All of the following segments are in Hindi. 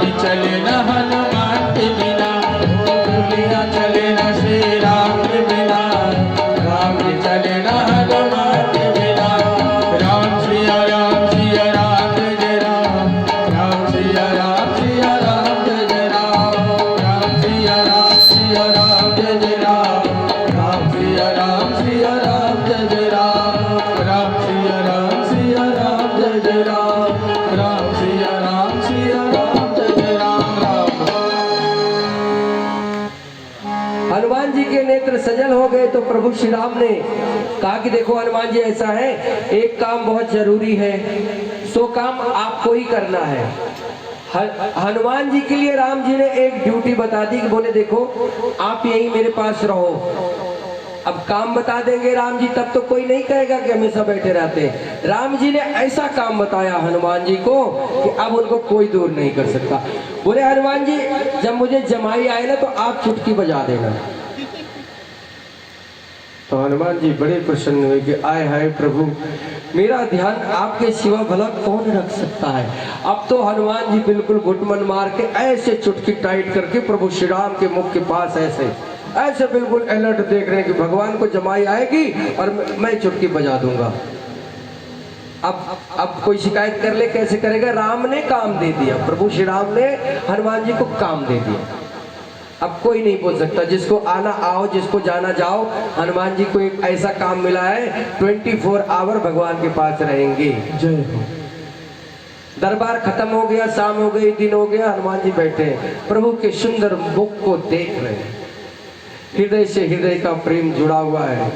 भी चले न हनुमान के बिना, दुनिया चले न श्री राम के बिना, राम भी चले न हनुमान के बिना। राम सिया राम सिया राम जय राम, राम सिया राम सिया राम जय राम, राम सिया राम सिया राम जय राम, राम सिया राम सिया राम जय राम, राम सिया राम सिया राम जय राम, राम सिया राम सिया राम जय राम। राम हनुमान जी के नेत्र सजल हो गए तो प्रभु श्री राम ने कहा कि देखो हनुमान जी, ऐसा है, एक काम बहुत जरूरी है, सो काम आपको ही करना है। हनुमान जी के लिए राम जी ने एक ड्यूटी बता दी कि बोले देखो आप यहीं मेरे पास रहो। अब काम बता देंगे राम जी तब तो कोई नहीं कहेगा कि हमेशा बैठे रहते हैं। राम जी ने ऐसा काम बताया हनुमान जी को कि अब उनको कोई दूर नहीं कर सकता। बोले हनुमान जी, जब मुझे जमाई आए ना तो आप चुटकी बजा देना। तो हनुमान जी बड़े प्रसन्न हुए कि आए हाय प्रभु, मेरा ध्यान आपके सिवा भला कौन रख सकता है। अब तो हनुमान जी बिल्कुल घुटमन मार के ऐसे चुटकी टाइट करके प्रभु श्री राम के मुख के पास ऐसे ऐसे बिल्कुल अलर्ट देख रहे हैं कि भगवान को जमाई आएगी और मैं चुटकी बजा दूंगा। अब कोई शिकायत कर ले, कैसे करेगा? राम ने काम दे दिया, प्रभु श्री राम ने हनुमान जी को काम दे दिया। अब कोई नहीं बोल सकता, जिसको आना आओ, जिसको जाना जाओ। हनुमान जी को एक ऐसा काम मिला है, 24 आवर भगवान के पास रहेंगे। जय हो। दरबार खत्म हो गया, शाम हो गई, दिन हो गया, हनुमान जी बैठे हैं, प्रभु के सुंदर मुख को देख रहे हैं। हृदय से हृदय का प्रेम जुड़ा हुआ है।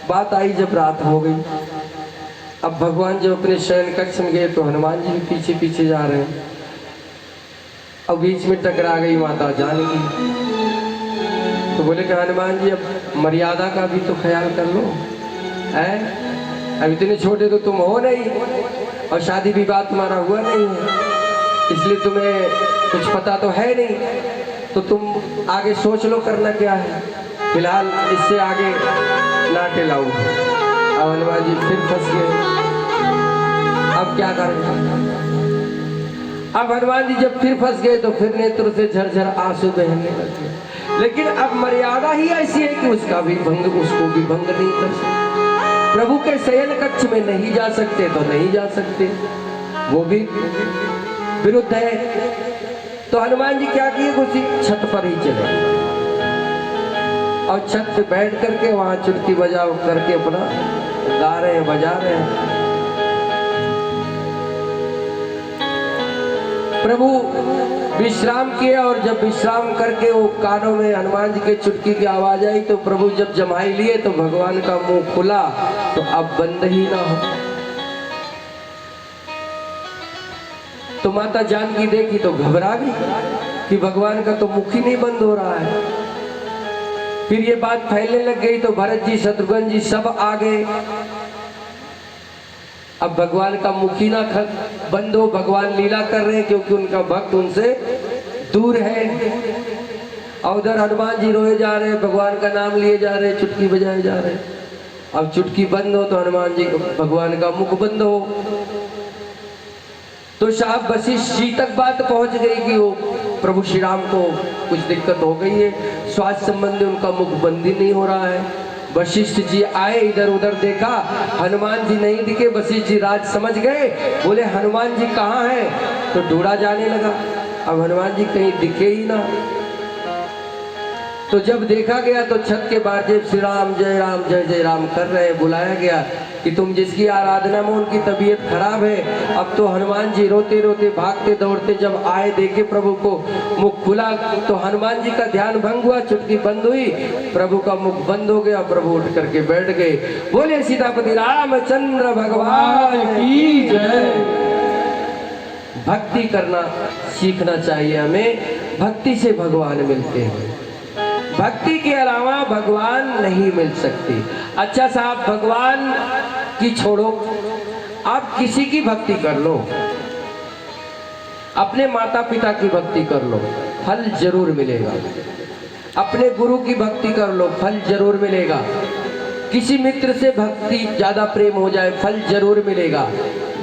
बात आई जब रात हो गई, अब भगवान जब अपने शयन कक्ष में गए तो हनुमान जी भी पीछे पीछे जा रहे हैं। अब बीच में टकरा गई माता जानकी, तो बोले कि हनुमान जी अब मर्यादा का भी तो ख्याल कर लो, है? अब इतने छोटे तो तुम हो नहीं और शादी विवाह तुम्हारा हुआ नहीं है, इसलिए तुम्हें कुछ पता तो है नहीं, तो तुम आगे सोच लो करना क्या है। फिलहाल इससे आगे ना टिलाओ। अब हनुमान जी फिर फंस गए, अब क्या करें? अब हनुमान जी जब फिर फंस गए तो फिर नेत्र से झरझर आंसू बहने लगे। लेकिन अब मर्यादा ही ऐसी है कि उसका भी भंग, उसको भी भंग नहीं कर सकते। प्रभु के शयन कक्ष में नहीं जा सकते तो नहीं जा सकते, वो भी विरुद्ध है। तो हनुमान जी क्या किए, उसी छत पर ही चले और छत पे बैठ करके वहां चुटकी बजा करके अपना गा रहे हैं, बजा रहे हैं। प्रभु विश्राम किए और जब विश्राम करके वो कानों में हनुमान जी के चुटकी की आवाज आई तो प्रभु जब जमाई लिए तो भगवान का मुंह खुला तो अब बंद ही ना हो। तो माता जानकी देखी तो घबरा गई कि भगवान का तो मुख ही नहीं बंद हो रहा है। फिर ये बात फैलने लग गई तो भरत जी, शत्रुघ्न जी सब आ गए। अब भगवान का मुख ही ना बंद हो, भगवान लीला कर रहे हैं क्योंकि उनका भक्त उनसे दूर है। और उधर हनुमान जी रोए जा रहे हैं, भगवान का नाम लिए जा रहे हैं, चुटकी बजाए जा रहे हैं। अब चुटकी बंद हो तो हनुमान जी भगवान का मुख बंद हो। तो साहब वशिष्ठ जी तक बात पहुंच गई कि वो प्रभु श्री राम को कुछ दिक्कत हो गई है, स्वास्थ्य संबंधी उनका मुख बंद ही नहीं हो रहा है। वशिष्ठ जी आए, इधर उधर देखा, हनुमान जी नहीं दिखे। वशिष्ठ जी राज समझ गए, बोले हनुमान जी कहाँ हैं? तो ढूंढा जाने लगा, अब हनुमान जी कहीं दिखे ही ना। तो जब देखा गया तो छत के बाजे श्री राम जय जय राम कर रहे। बुलाया गया कि तुम जिसकी आराधना में उनकी तबीयत खराब है। अब तो हनुमान जी रोते रोते भागते दौड़ते जब आए, देखे प्रभु को मुख खुला तो हनुमान जी का ध्यान भंग हुआ, चुटकी बंद हुई, प्रभु का मुख बंद हो गया। प्रभु उठ करके बैठ गए। बोले सीतापति रामचंद्र भगवान की जय। भक्ति करना सीखना चाहिए हमें, भक्ति से भगवान मिलते हैं, भक्ति के अलावा भगवान नहीं मिल सकती। अच्छा साहब, भगवान की छोड़ो, आप किसी की भक्ति कर लो, अपने माता पिता की भक्ति कर लो, फल जरूर मिलेगा। अपने गुरु की भक्ति कर लो, फल जरूर मिलेगा। किसी मित्र से भक्ति ज्यादा प्रेम हो जाए, फल जरूर मिलेगा।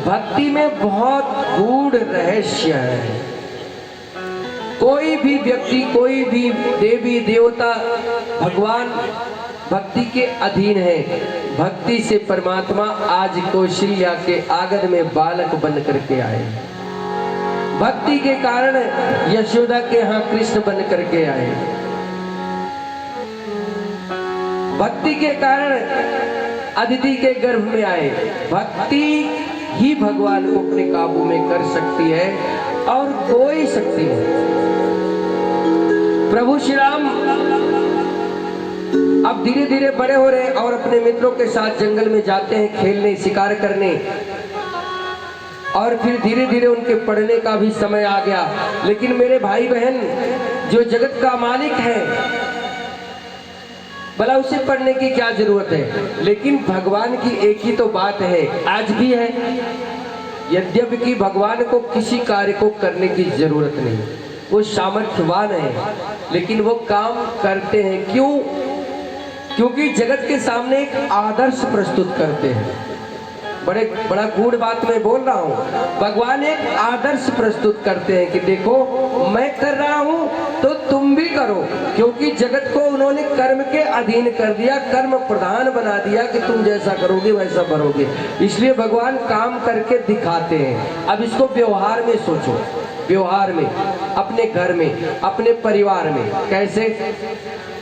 भक्ति में बहुत गूढ़ रहस्य है। भी व्यक्ति, कोई भी देवी देवता, भगवान भक्ति के अधीन है। भक्ति से परमात्मा आज कौशल्या के आंगन में बालक बन करके आए। भक्ति के कारण यशोदा के यहाँ कृष्ण बन करके आए। भक्ति के कारण अदिति के गर्भ में आए। भक्ति ही भगवान को अपने काबू में कर सकती है और कोई शक्ति नहीं। प्रभु श्री राम अब धीरे धीरे बड़े हो रहे हैं और अपने मित्रों के साथ जंगल में जाते हैं खेलने, शिकार करने, और फिर धीरे धीरे उनके पढ़ने का भी समय आ गया। लेकिन मेरे भाई बहन, जो जगत का मालिक है, भला उसे पढ़ने की क्या जरूरत है। लेकिन भगवान की एक ही तो बात है, आज भी है, यद्यपि कि भगवान को किसी कार्य को करने की जरूरत नहीं, वो सामर्थ्यवान है, लेकिन वो काम करते हैं। क्यों? क्योंकि जगत के सामने एक आदर्श प्रस्तुत करते हैं। बड़ा गूढ़ बात मैं बोल रहा हूँ। भगवान एक आदर्श प्रस्तुत करते हैं कि देखो मैं कर रहा हूँ तो तुम भी करो, क्योंकि जगत को उन्होंने कर्म के अधीन कर दिया, कर्म प्रधान बना दिया कि तुम जैसा करोगे वैसा भरोगे। इसलिए भगवान काम करके दिखाते हैं। अब इसको व्यवहार में सोचो, व्यवहार में, अपने घर में, अपने परिवार में। कैसे?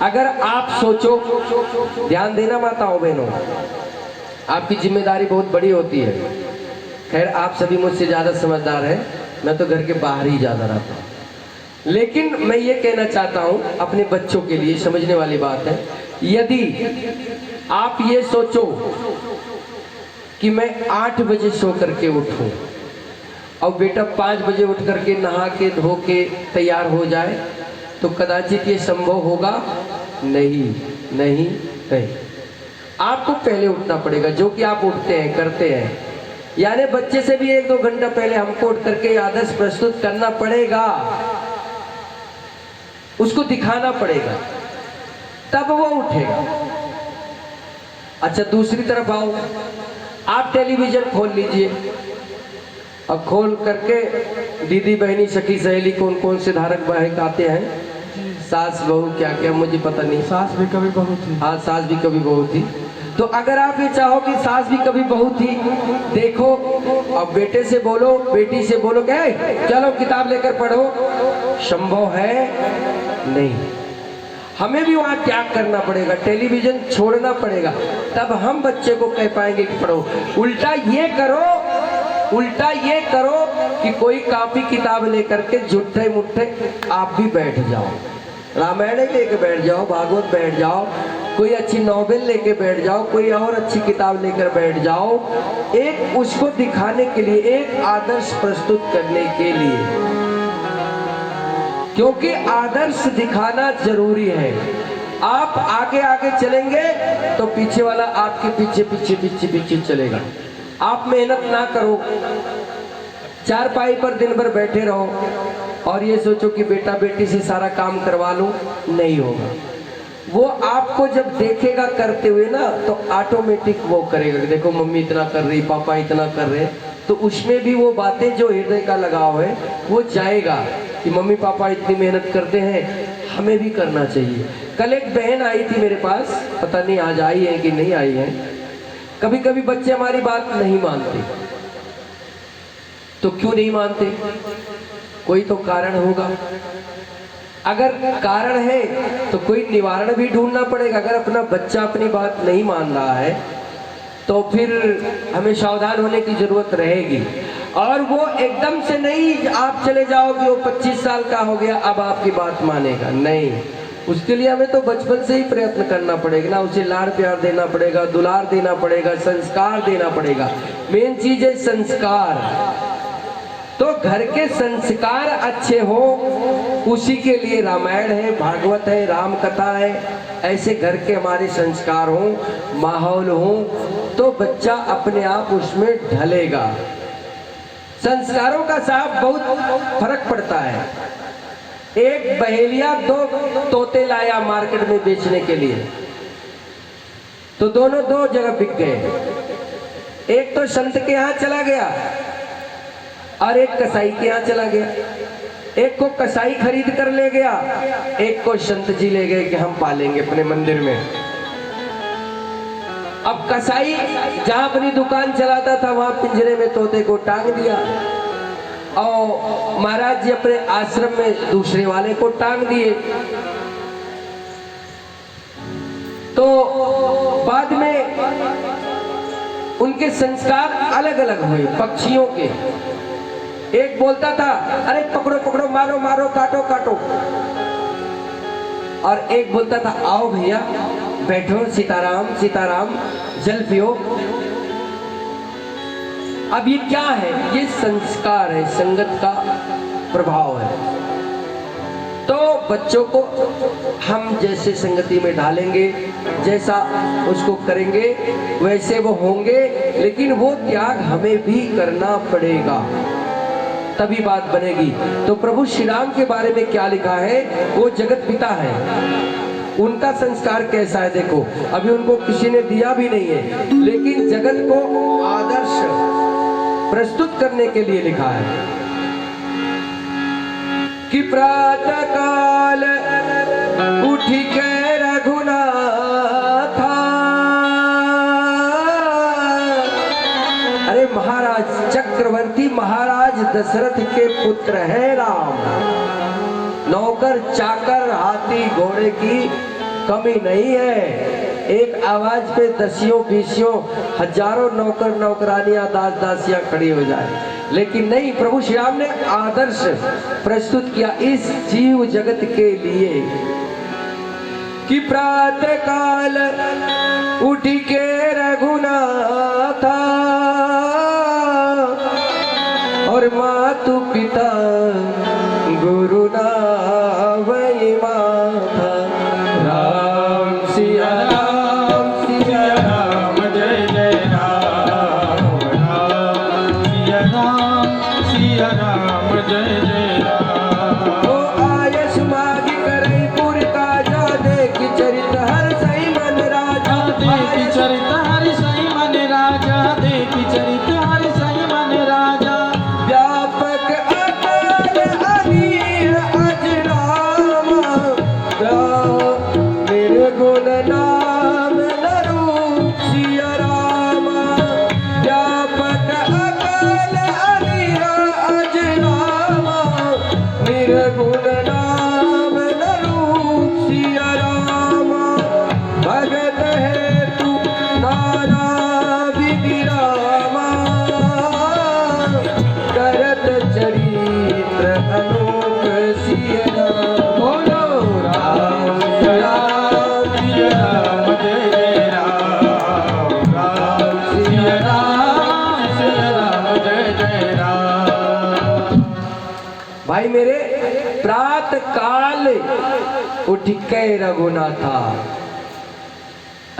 अगर आप सोचो, ध्यान देना माताओं बहनों, आपकी जिम्मेदारी बहुत बड़ी होती है। खैर आप सभी मुझसे ज्यादा समझदार हैं, मैं तो घर के बाहर ही ज्यादा रहता हूँ। लेकिन मैं ये कहना चाहता हूँ अपने बच्चों के लिए, समझने वाली बात है। यदि आप ये सोचो कि मैं 8 बजे सो करके उठूं और बेटा 5 बजे उठ करके नहा के धो के तैयार हो जाए, तो कदाचित ये संभव होगा नहीं, नहीं, नहीं। आपको पहले उठना पड़ेगा, जो कि आप उठते हैं, करते हैं। यानी बच्चे से भी 1-2 घंटा पहले हमको उठ करके आदर्श प्रस्तुत करना पड़ेगा, उसको दिखाना पड़ेगा, तब वो उठेगा। अच्छा दूसरी तरफ आओ, आप टेलीविजन खोल लीजिए, अब खोल करके दीदी बहनी सखी सहेली कौन कौन से धारक वाहक आते हैं, सास बहू क्या क्या मुझे पता नहीं, सास भी कभी बहू थी। हाँ सास भी कभी बहू थी। तो अगर आप ये चाहो कि सास भी कभी बहू थी, देखो अब बेटे से बोलो, बेटी से बोलो क्या चलो किताब लेकर पढ़ो, संभव है नहीं। हमें भी वहां त्याग करना पड़ेगा, टेलीविजन छोड़ना पड़ेगा, तब हम बच्चे को कह पाएंगे कि पढ़ो। उल्टा ये करो, उल्टा ये करो कि कोई कॉपी किताब लेकर के झूठे मुट्ठे आप भी बैठ जाओ, रामायण लेके बैठ जाओ, भागवत बैठ जाओ, कोई अच्छी नॉवेल लेके बैठ जाओ, कोई और अच्छी किताब लेकर बैठ जाओ, एक उसको दिखाने के लिए, एक आदर्श प्रस्तुत करने के लिए, क्योंकि आदर्श दिखाना जरूरी है। आप आगे आगे चलेंगे तो पीछे वाला आपके पीछे पीछे पीछे पीछे चलेगा। आप मेहनत ना करो, चारपाई पर दिन भर बैठे रहो और ये सोचो कि बेटा बेटी से सारा काम करवा लूं, नहीं होगा। वो आपको जब देखेगा करते हुए ना, तो ऑटोमेटिक वो करेगा कि देखो मम्मी इतना कर रही, पापा इतना कर रहे, तो उसमें भी वो बातें जो हृदय का लगाव है वो जाएगा कि मम्मी पापा इतनी मेहनत करते हैं, हमें भी करना चाहिए। कल एक बहन आई थी मेरे पास, पता नहीं आज आई है कि नहीं आई है। कभी कभी बच्चे हमारी बात नहीं मानते, तो क्यों नहीं मानते? कोई तो कारण होगा। अगर कारण है तो कोई निवारण भी ढूंढना पड़ेगा। अगर अपना बच्चा अपनी बात नहीं मान रहा है तो फिर हमें सावधान होने की जरूरत रहेगी। और वो एकदम से नहीं आप चले जाओगे, वो 25 साल का हो गया अब आपकी बात मानेगा, नहीं। उसके लिए हमें तो बचपन से ही प्रयत्न करना पड़ेगा ना, उसे लाड़ प्यार देना पड़ेगा, दुलार देना पड़ेगा, संस्कार देना पड़ेगा। मेन चीज है संस्कार। तो घर के संस्कार अच्छे हो, उसी के लिए रामायण है, भागवत है, राम कथा है। ऐसे घर के हमारे संस्कार हो, माहौल हो, तो बच्चा अपने आप उसमें ढलेगा। संस्कारों का साहब बहुत फर्क पड़ता है। एक बहेलिया 2 तोते लाया मार्केट में बेचने के लिए, तो दोनों 2 जगह बिक गए। एक तो संत के यहाँ चला गया और एक कसाई के यहाँ चला गया। एक को कसाई खरीद कर ले गया, एक को संत जी ले गए कि हम पालेंगे अपने मंदिर में। अब कसाई जहां अपनी दुकान चलाता था वहां पिंजरे में तोते को टांग दिया, और महाराज जी अपने आश्रम में दूसरे वाले को टांग दिए। तो बाद में उनके संस्कार अलग अलग हुए पक्षियों के। एक बोलता था अरे पकड़ो पकड़ो, मारो मारो, काटो काटो, और एक बोलता था आओ भैया बैठो, सीताराम सीताराम, जल पियो। अब ये क्या है? ये संस्कार है, संगत का प्रभाव है। तो बच्चों को हम जैसे संगति में डालेंगे, जैसा उसको करेंगे वैसे वो होंगे, लेकिन वो त्याग हमें भी करना पड़ेगा, तभी बात बनेगी। तो प्रभु श्री राम के बारे में क्या लिखा है? वो जगत पिता है। उनका संस्कार कैसा है देखो, अभी उनको किसी ने दिया भी नहीं है, लेकिन जगत को आदर्श प्रस्तुत करने के लिए लिखा है कि प्रातः काल उठ के रघुनाथ। अरे महाराज चक्रवर्ती महाराज दशरथ के पुत्र है राम। नौकर चाकर हाथी घोड़े की कमी नहीं है। एक आवाज पे दसियों बीसियों हजारों नौकर नौकरानियां दास दासियां खड़ी हो जाए, लेकिन नहीं, प्रभु श्री राम ने आदर्श प्रस्तुत किया इस जीव जगत के लिए कि प्रातः काल उठ के रघुनाथ और मातु पिता गुरु ना वही माता। राम सिया राम सिया राम, जय जय राम राम सिया राम सिया राम, जय जय राम। ओ आयस मागी करई पुर काजा, देख चरित हर सही मन राजा, देख चरित हर सही मन राजा, देख चरित हर सही मन राजा। व्यापक अकाल अनीह अजराम, निर्गुण नाम नरूप सिया राम। व्यापक अकाल अनीह अजराम, निर्गुण नाम नरूप सिया राम। भगत है तू नाना विरामा, करत चरित्र अनूप सिया राम। बोलो राम राम सिया राम, जय जय राम राम सिया राम जय जय राम। भाई मेरे, प्रातः काल उठ के रघुनाथा।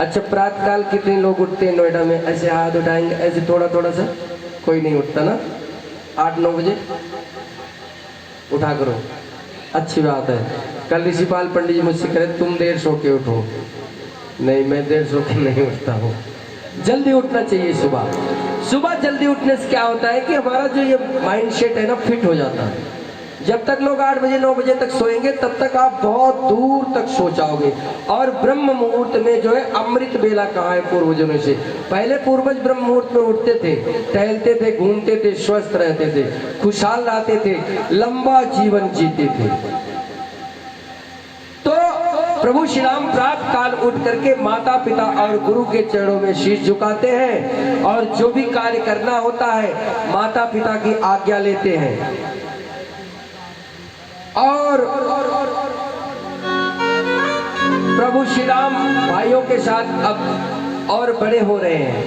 अच्छा, प्रातः काल कितने लोग उठते हैं नोएडा में? ऐसे हाथ उठाएंगे, ऐसे थोड़ा थोड़ा सा, कोई नहीं उठता ना। 8-9 बजे उठा करो, अच्छी बात है। कल ऋषिपाल पंडित जी मुझसे कह रहे तुम देर सो के उठो। नहीं, मैं देर सो के नहीं उठता हूँ, जल्दी उठना चाहिए। सुबह सुबह जल्दी उठने से क्या होता है कि हमारा जो ये माइंड सेट है ना, फिट हो जाता है। जब तक लोग 8 बजे 9 बजे तक सोएंगे तब तक आप बहुत दूर तक सो जाओगे। और ब्रह्म मुहूर्त में जो है अमृत बेला कहाँ है पूर्वजों से? पहले पूर्वज ब्रह्म मुहूर्त में उठते थे, टहलते थे, घूमते थे, स्वस्थ रहते थे, खुशहाल रहते थे, लंबा जीवन जीते थे। तो प्रभु श्री राम प्रातः काल उठ करके माता पिता और गुरु के चरणों में शीश झुकाते हैं, और जो भी कार्य करना होता है माता पिता की आज्ञा लेते हैं। और प्रभु श्री राम भाइयों के साथ अब और बड़े हो रहे हैं,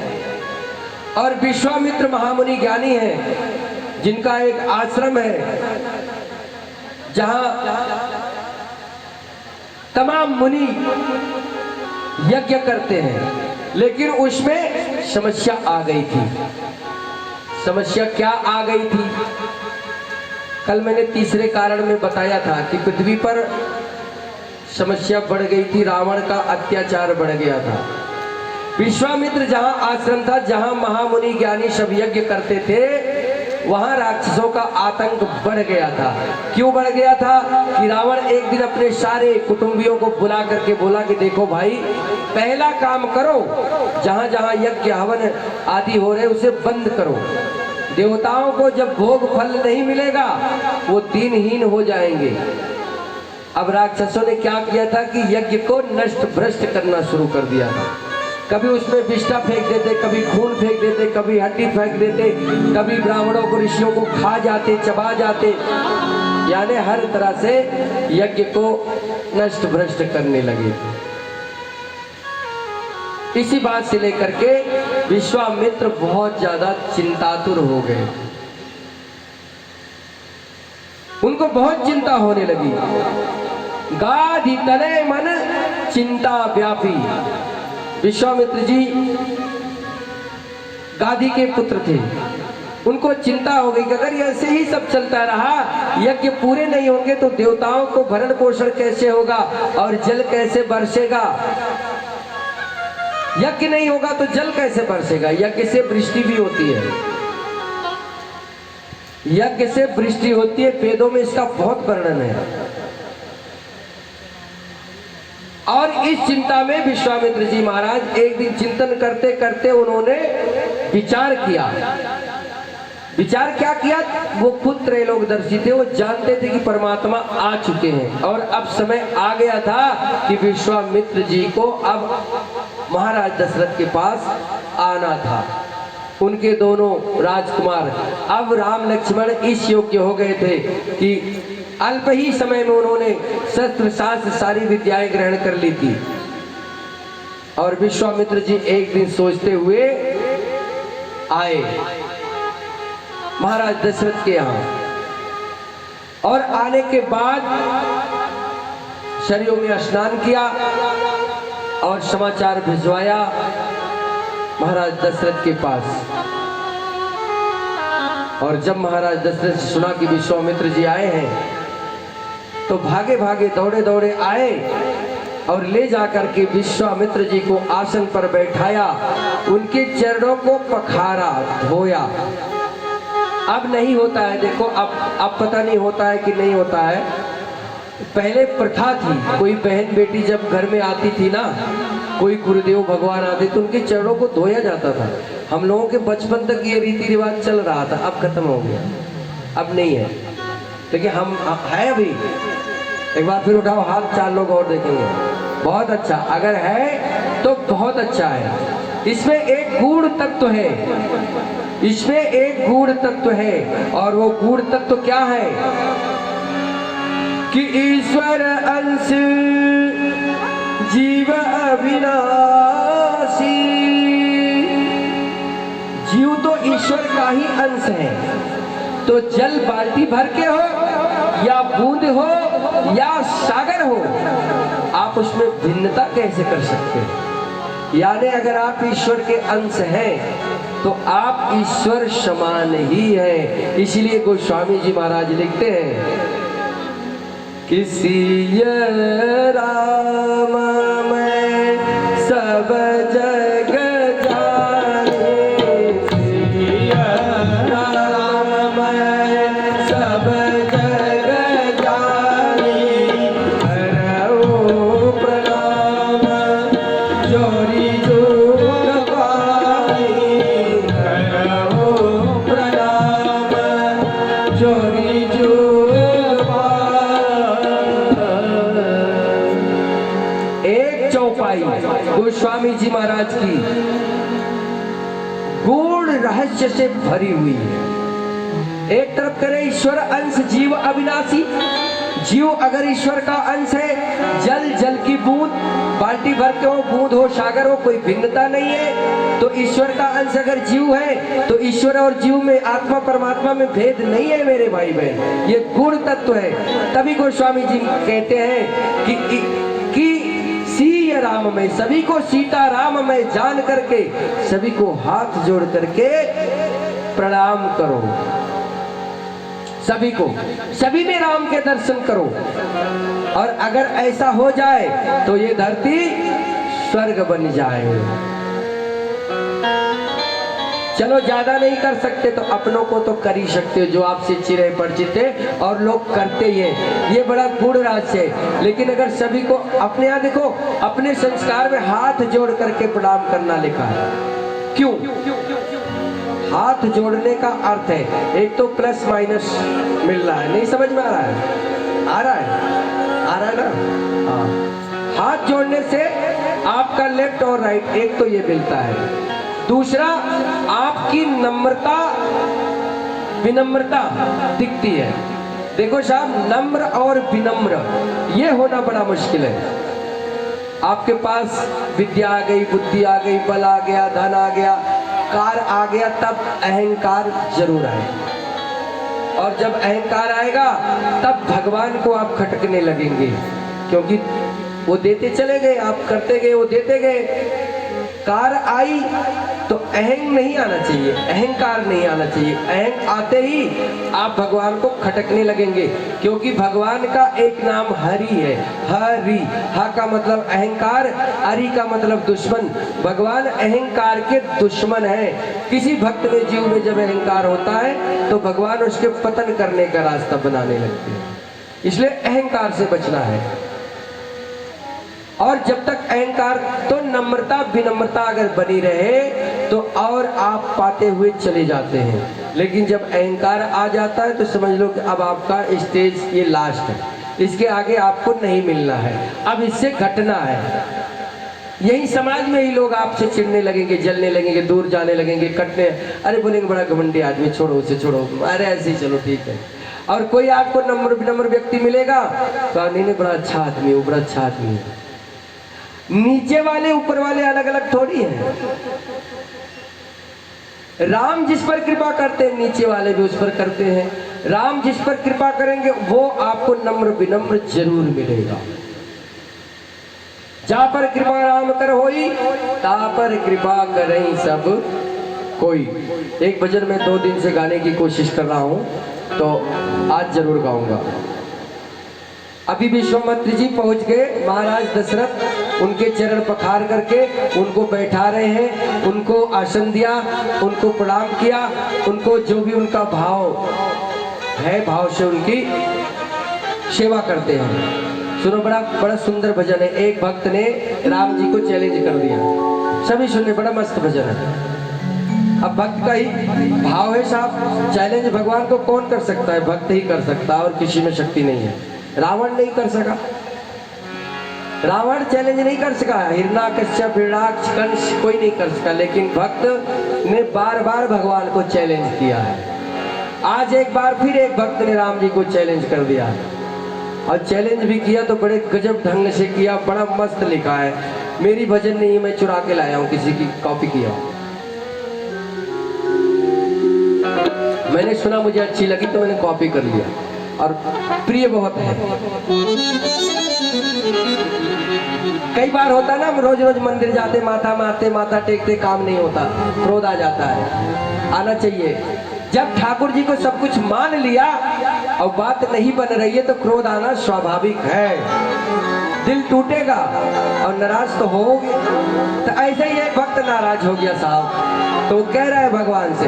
और विश्वामित्र महामुनि ज्ञानी हैं, जिनका एक आश्रम है जहां तमाम मुनि यज्ञ करते हैं। लेकिन उसमें समस्या आ गई थी। समस्या क्या आ गई थी? कल मैंने तीसरे कारण में बताया था कि पृथ्वी पर समस्या बढ़ गई थी, रावण का अत्याचार बढ़ गया था। विश्वामित्र जहां आश्रम था, जहां महामुनि ज्ञानी सब यज्ञ करते थे, वहां राक्षसों का आतंक बढ़ गया था। क्यों बढ़ गया था कि रावण एक दिन अपने सारे कुटुंबियों को बुला करके बोला कि देखो भाई, पहला काम करो, जहां जहां यज्ञ हवन आदि हो रहे उसे बंद करो। देवताओं को जब भोग फल नहीं मिलेगा वो दीनहीन हो जाएंगे। अब राक्षसों ने क्या किया था कि यज्ञ को नष्ट भ्रष्ट करना शुरू कर दिया था। कभी उसमें विष्ठा फेंक देते, कभी खून फेंक देते, कभी हड्डी फेंक देते, कभी ब्राह्मणों को ऋषियों को खा जाते, चबा जाते, यानी हर तरह से यज्ञ को नष्ट भ्रष्ट करने लगे। इसी बात से लेकर के विश्वामित्र बहुत ज्यादा चिंतातुर हो गए। उनको बहुत चिंता होने लगी। गाधि तले मन चिंता व्यापी। विश्वामित्र जी गाधी के पुत्र थे। उनको चिंता हो गई कि अगर ऐसे ही सब चलता रहा, यज्ञ पूरे नहीं होंगे तो देवताओं को भरण पोषण कैसे होगा और जल कैसे बरसेगा। यज्ञ नहीं होगा तो जल कैसे बरसेगा। यज्ञ से वृष्टि भी होती है, यज्ञ से वृष्टि होती है, वेदों में इसका बहुत वर्णन है। और इस चिंता में विश्वामित्र जी महाराज एक दिन चिंतन करते करते उन्होंने विचार किया। विचार क्या किया, वो खुद त्रैलोकदर्शी थे, वो जानते थे कि परमात्मा आ चुके हैं और अब समय आ गया था कि विश्वामित्र जी को अब महाराज दशरथ के पास आना था। उनके दोनों राजकुमार अब राम लक्ष्मण इस योग्य हो गए थे कि अल्प ही समय में उन्होंने शस्त्र शास्त्र सारी विद्याएं ग्रहण कर ली थी। और विश्वामित्र जी एक दिन सोचते हुए आए महाराज दशरथ के यहाँ, और आने के बाद सरयू में स्नान किया और समाचार भिजवाया महाराज दशरथ के पास। और जब महाराज दशरथ से सुना कि विश्वामित्र जी आए हैं तो भागे भागे दौड़े दौड़े आए और ले जाकर के विश्वामित्र जी को आसन पर बैठाया, उनके चरणों को पखारा, धोया। अब नहीं होता है, देखो अब पता नहीं होता है कि नहीं होता है। पहले प्रथा थी, कोई बहन बेटी जब घर में आती थी ना, कोई गुरुदेव भगवान आते तो उनके चरणों को धोया जाता था। हम लोगों के बचपन तक ये रीति रिवाज चल रहा था, अब खत्म हो गया, अब नहीं है। लेकिन हम है अभी, एक बार फिर उठाओ हाथ, 4 लोग और देखेंगे। बहुत अच्छा, अगर है तो बहुत अच्छा है। इसमें एक गूढ़ तत्व है, इसमें एक गूढ़ तत्व है, और वो गूढ़ तत्व क्या है कि ईश्वर अंश जीव अविनाशी। जीव तो ईश्वर का ही अंश है, तो जल बाल्टी भर के हो या बूंद हो या सागर हो, आप उसमें भिन्नता कैसे कर सकते हैं। यानी अगर आप ईश्वर के अंश हैं तो आप ईश्वर समान ही हैं। इसलिए गोस्वामी जी महाराज लिखते हैं कि सिया राम मैं सब जग जाने, सिया राम मैं सब जग जाने, करो प्रणाम जोरी जोग पानी, करो प्रणाम जोरी जोग पानी। एक चौपाई गोस्वामी जी महाराज की गूढ़ रहस्य से भरी हुई है। एक तरफ करे ईश्वर अंश जीव अविनाशी, जीव अगर ईश्वर का अंश है, जल जल की बूंद बाल्टी भर के हो, बूंद हो, सागर हो, कोई भिन्नता नहीं है। तो ईश्वर का अंश अगर जीव है तो ईश्वर और जीव में, आत्मा परमात्मा में भेद नहीं है मेरे भाई बहन, ये गूढ़ तत्व है। तभी गोस्वामी जी कहते हैं कि सीय राम में, सभी को सीता राम में जान करके सभी को हाथ जोड़ करके प्रणाम करो, सभी को, सभी में राम के दर्शन करो। और अगर ऐसा हो जाए तो ये धरती स्वर्ग बन जाए। चलो ज्यादा नहीं कर सकते तो अपनों को तो कर ही सकते हो, जो आपसे चिरे परिचित है और लोग करते ही हैं, ये बड़ा गूढ़ रहस्य है। लेकिन अगर सभी को अपने यहाँ देखो, अपने संस्कार में हाथ जोड़ करके प्रणाम करना लिखा है। क्यों? हाथ जोड़ने का अर्थ है एक तो प्लस माइनस मिल रहा है, नहीं समझ में आ रहा है? आ रहा है ना? हाँ, हाथ जोड़ने से आपका लेफ्ट और राइट एक तो ये मिलता है, दूसरा आपकी नम्रता विनम्रता दिखती है। देखो साहब, नम्र और विनम्र ये होना बड़ा मुश्किल है। आपके पास विद्या आ गई, बुद्धि आ गई, बल आ गया, धन आ गया, कार आ गया, तब अहंकार जरूर आएगा। और जब अहंकार आएगा तब भगवान को आप खटकने लगेंगे, क्योंकि वो देते चले गए, आप करते गए, वो देते गए। कार आई तो अहंग नहीं आना चाहिए, अहंकार नहीं आना चाहिए। अहंग आते ही आप भगवान को खटकने लगेंगे, क्योंकि भगवान का एक नाम हरि है। हरि, हा का मतलब अहंकार, हरि का मतलब दुश्मन। भगवान अहंकार के दुश्मन है। किसी भक्त में जीव में जब अहंकार होता है तो भगवान उसके पतन करने का रास्ता बनाने लगते हैं। इसलिए अहंकार से बचना है। और जब तक अहंकार, तो नम्रता विनम्रता अगर बनी रहे तो और आप पाते हुए चले जाते हैं। लेकिन जब अहंकार आ जाता है तो समझ लो कि अब आपका स्टेज ये लास्ट है, इसके आगे आपको नहीं मिलना है, अब इससे घटना है। यही समाज में ही लोग आपसे चिढ़ने लगेंगे, जलने लगेंगे, दूर जाने लगेंगे, कटने, अरे बोलेंगे बड़ा घमंडी आदमी, छोड़ो उसे, छोड़ो, अरे ऐसे ही चलो ठीक है। और कोई आपको नम्र विनम्र व्यक्ति मिलेगा तो नहीं बड़ा अच्छा आदमी, वो बड़ा अच्छा आदमी है। नीचे वाले ऊपर वाले अलग अलग थोड़ी है। राम जिस पर कृपा करते हैं नीचे वाले भी उस पर करते हैं। राम जिस पर कृपा करेंगे वो आपको नम्र विनम्र जरूर मिलेगा। जा पर कृपा राम कर होई, ता पर कृपा करें सब कोई। एक भजन में 2 दिन से गाने की कोशिश कर रहा हूं, तो आज जरूर गाऊंगा। अभी विश्वामित्र जी पहुंच गए, महाराज दशरथ उनके चरण पखार करके उनको बैठा रहे हैं, उनको आसन दिया, उनको प्रणाम किया, उनको जो भी उनका भाव है भाव से उनकी सेवा करते हैं। सुनो, बड़ा बड़ा सुंदर भजन है। एक भक्त ने राम जी को चैलेंज कर दिया, सभी सुने, बड़ा मस्त भजन है। अब भक्त का ही भाव है साहब, चैलेंज भगवान को कौन कर सकता है? भक्त ही कर सकता है, और किसी में शक्ति नहीं है। रावण नहीं कर सका, रावण चैलेंज नहीं कर सका, हिरण्याकश्यप, हिरण्याक्ष, कंस कोई नहीं कर सका, लेकिन भक्त ने बार बार भगवान को चैलेंज किया है। आज एक बार फिर एक भक्त ने राम जी को चैलेंज कर दिया है, और चैलेंज भी किया तो बड़े गजब ढंग से किया, बड़ा मस्त लिखा है। मेरी भजन नहीं, मैं चुरा के लाया हूँ, किसी की कॉपी किया। मैंने सुना, मुझे अच्छी लगी तो मैंने कॉपी कर लिया, और प्रिय बहुत है। कई बार होता ना, हम रोज रोज मंदिर जाते, माथा मारते, माथा टेकते, काम नहीं होता, क्रोध आ जाता है। आना चाहिए। जब ठाकुर जी को सब कुछ मान लिया और बात नहीं बन रही है तो क्रोध आना स्वाभाविक है, दिल टूटेगा और नाराज तो होगे। तो ऐसे ही एक भक्त नाराज हो गया साहब, तो कह रहा है भगवान से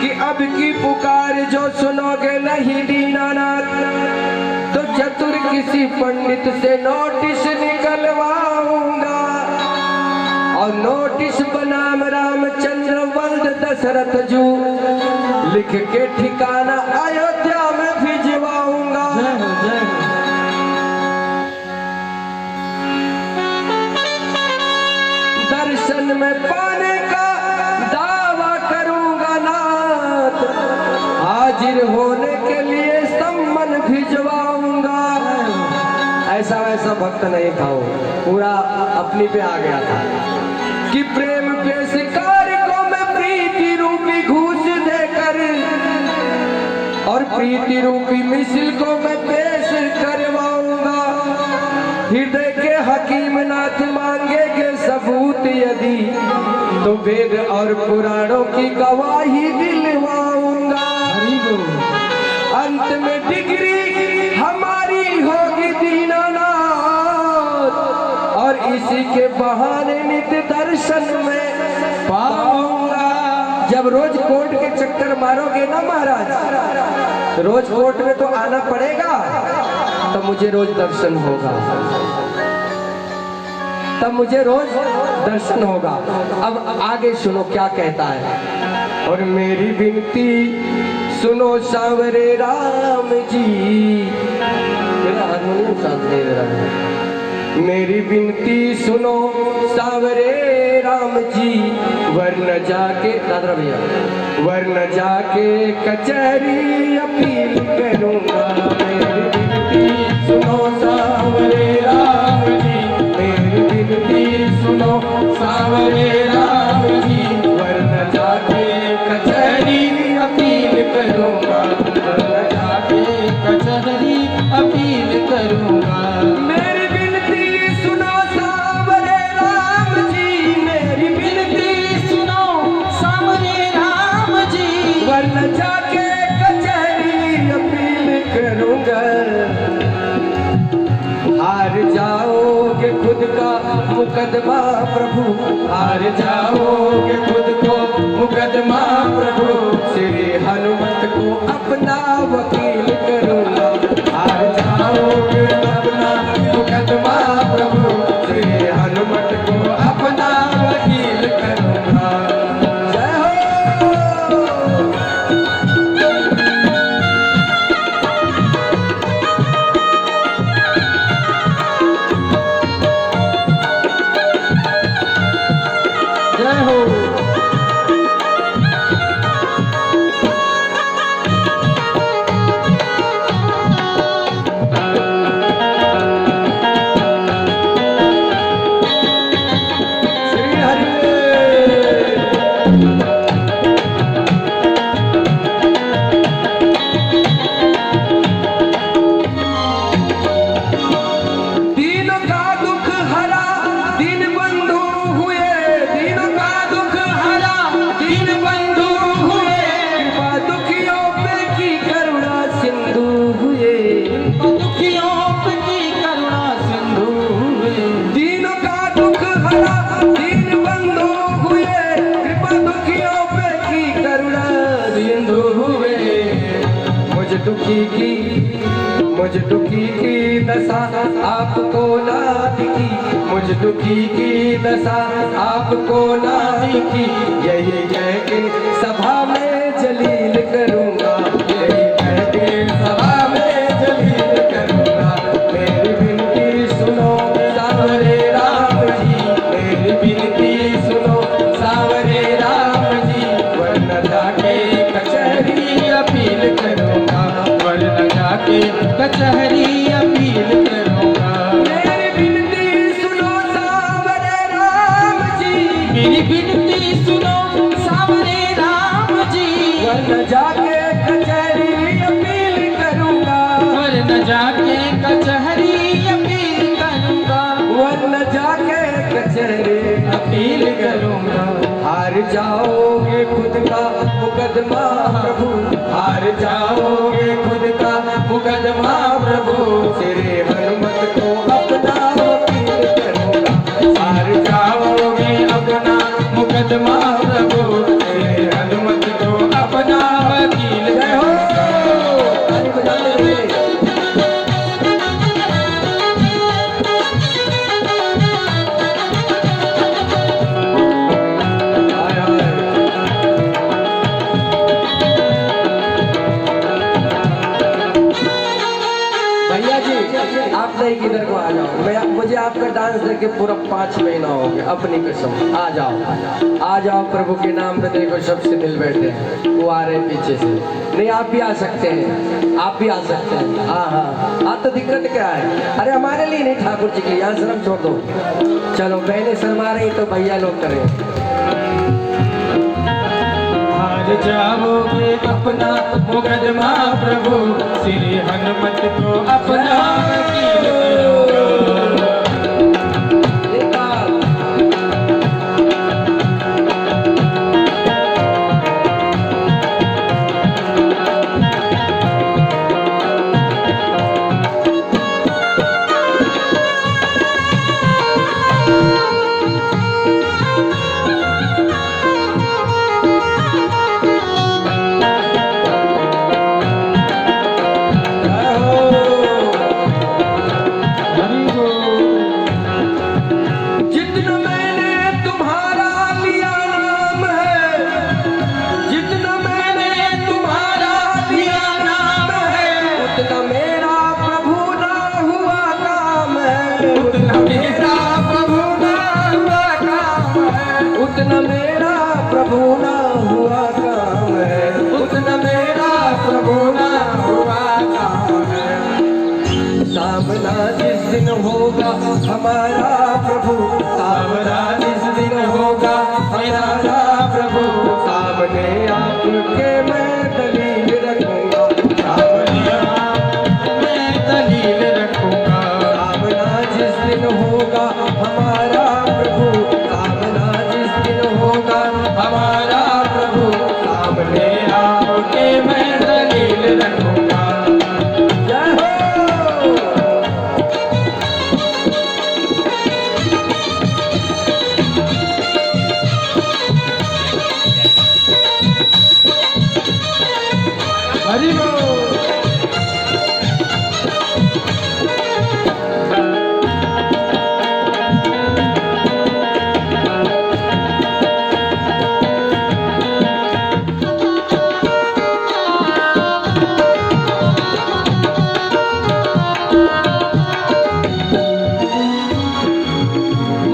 कि अब की पुकार जो सुनोगे नहीं दीनानाथ, तो चतुर किसी पंडित से नोटिस निकलवाऊंगा, और नोटिस बनाम रामचंद्र वल्द दशरथ जू, लिख के ठिकाना अयोध्या में भिजवाऊंगा। दर्शन में पाने का दावा करूंगा नाथ, हाजिर होने के लिए सम्मन भिजवाऊंगा। ऐसा वैसा भक्त नहीं था वो, पूरा अपनी पे आ गया था कि प्रेम के शिकार को मैं प्रीति रूपी घूस देकर, और प्रीति रूपी मिसल को मैं पेश करवाऊंगा। हृदय के हकीम नाथ मांगेंगे सबूत यदि, तो वेद और पुराणों की गवाही दिलवाऊंगा। अंत में डिग्री हमारी होगी दीनानाथ, और इसी के बहाने नित्य दर्शन में पाऊंगा। जब रोज कोर्ट के चक्कर मारोगे ना महाराज, रोज कोर्ट में तो आना पड़ेगा, तब मुझे रोज दर्शन होगा, तब मुझे रोज दर्शन होगा। अब आगे सुनो क्या कहता है। और मेरी विनती सुनो सांवरे राम जी, मेरा हारमोनियम साथ दे रहा है। मेरी विनती सुनो सांवरे राम जी, वरन जाके दादरा भैया, वरन जाके कचहरी अपील करूंगा। मेरी विनती सुनो सांवरे राम जी, मेरी विनती सुनो सांवरे राम जी, वरन जाके कचहरी अपील करूंगा, वरन जाके कचहरी अपील करूंगा। मेरी विनती सुनो सांवरे राम जी, मेरी विनती सुनो सांवरे राम जी, वरन जाके कचहरी अपील करूंगा। हार जाओगे खुद का मुकदमा प्रभु, हार जाओगे खुद को मुकदमा प्रभु, श्री हनुमत को अपना वकील करूंगा। हार जाओगे अपना मुकदमा प्रभु, श्री हनुमत को अपना वकील करूंगा। जय हो। जय हो। श्री हरि। दीनों का दुख हरा दीन बंधु हुए, दीनों का दुख हरा दीन बंधु हुए, कृपा दुखियों पे की करुणा सिंधु हुए। दुखियों की करुणा सिंधु हुए। दीनों का दुख हरा दीन बंधु हुए, कृपा दुखियों पे की करुणा सिंधु हुए। मुझ दुखी की दशा आपको ना दिखी, मुझ दुखी की दशा आपको ना दिखी, यही कह के सभा में जलील करूंगा, यही कह के सभा में जलील करूंगा। मेरी विनती सुनो सांवरे राम जी, मेरी विनती सुनो सांवरे राम जी, वरन जाके कचहरी अपील करूंगा, वरन जाके कचहरी अपील करूंगा। मेरी विनती सुनो सांवरे राम जी, मेरी विनती सुनो सांवरे राम जी, वरन जाके कचहरी अपील करूंगा, वरन जाके कचहरी अपील करूंगा, वरन जाके कचहरी अपील करूंगा। हार जाओगे खुद का मुकदमा प्रभु, हार जाओगे खुद का मुकदमा प्रभु, श्री हनुमत को अपना वकील करूंगा। हार जाओगे अपना मुकदमा प्रभु, श्री हनुमत को अपना वकील जय हो। करूंगा। ताली बजाते रहिए। हाय हाय। भैया जी आप नहीं किधर को आ जाओ, मुझे आपका डांस देख के पूरा 5 महीना हो गया, अपनी कसम। आ जाओ आ जाओ, प्रभु के नाम पे देखो सबसे दिल बैठे हैं, वो आ रहे हैं पीछे से। नहीं आप भी आ सकते हैं, आप भी आ सकते हैं। हाँ हाँ हाँ, तो दिक्कत क्या है? अरे हमारे लिए नहीं, ठाकुर जी के लिए। यहाँ शर्म छोड़ दो, चलो बहनें शर्मा रही तो भैया लोग करें। हार जाओगे अपना मुकदमा प्रभु, श्री हनुमत को अपना वकील करूंगा। प्रभु ना हुआ काम है, उतना मेरा प्रभु ना हुआ काम है। सामना जिस दिन होगा हमारा प्रभु, सामना जिस दिन होगा हमारा प्रभु, सामने आपके मैं दलील रखूंगा, सामने मैं दलील रखूंगा। सामना जिस दिन होगा हमारा प्रभु, सामना जिस दिन होगा हमारा प्रभु, सामने आपके मैं दलील रखूंगा। जय हो। हरि बोल।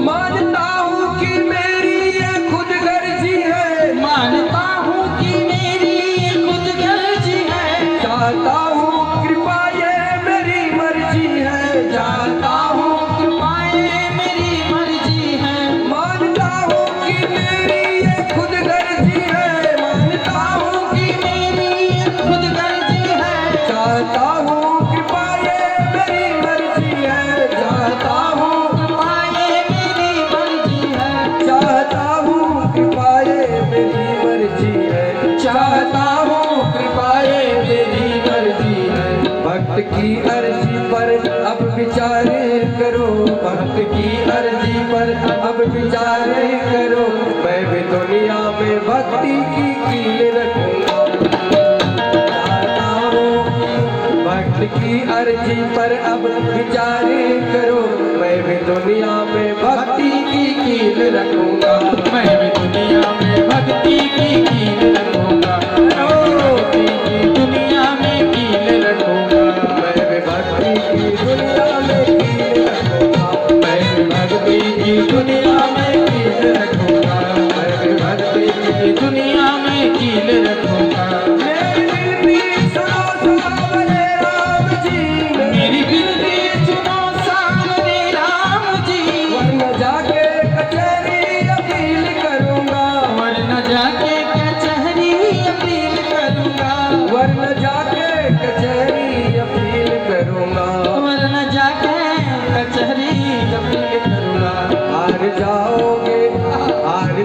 मानता हूँ कि मेरी ये खुद गर्जी है, मानता हूँ कि मेरी ये खुद गर्जी है, चाहता हूँ कृपा ये मेरी मर्जी है, चाहता हूँ कृपा ये मेरी मर्जी है। मानता हूँ कि मेरी ये खुद गर्जी है, मानता हूँ कि मेरी ये खुद गर्जी है, चाहता हूँ कृपा ये मेरी मर्जी है, चाहता हूँ कृपा ये मेरी मर्जी है, चाहता हूँ कृपा ये मेरी मर्जी है, चाहता हूँ कृपा ये मेरी मर्जी है। भक्त की अर्जी पर अब विचार करो, भक्त की अर्जी पर अब विचार करो, मैं भी दुनिया में भक्ति की कील रखूंगा। चाहता हूँ भक्त की अर्जी पर अब विचार करो, मैं भी दुनिया में भक्ति की कील रखूंगा। मैं भी दुनिया में भक्ति की कील रखूंगा, भक्ति की दुनिया में कील रखूंगा। मैं भी भक्ति की दुनिया में कील रखूंगा, मैं भी भक्ति की दुनिया में कील रखूंगा, मैं भी भक्ति की दुनिया में कील रखूंगा। मेरी विनती सुनो सावरे राम जी, मेरी विनती सुनो सावरे राम जी, वरना जाके कचहरी अपील करूंगा, वरना जाके कचहरी अपील करूंगा, वरना जाके कचहरी अपील करूंगा। वरना जाके कचहरी अपील करूंगा। हार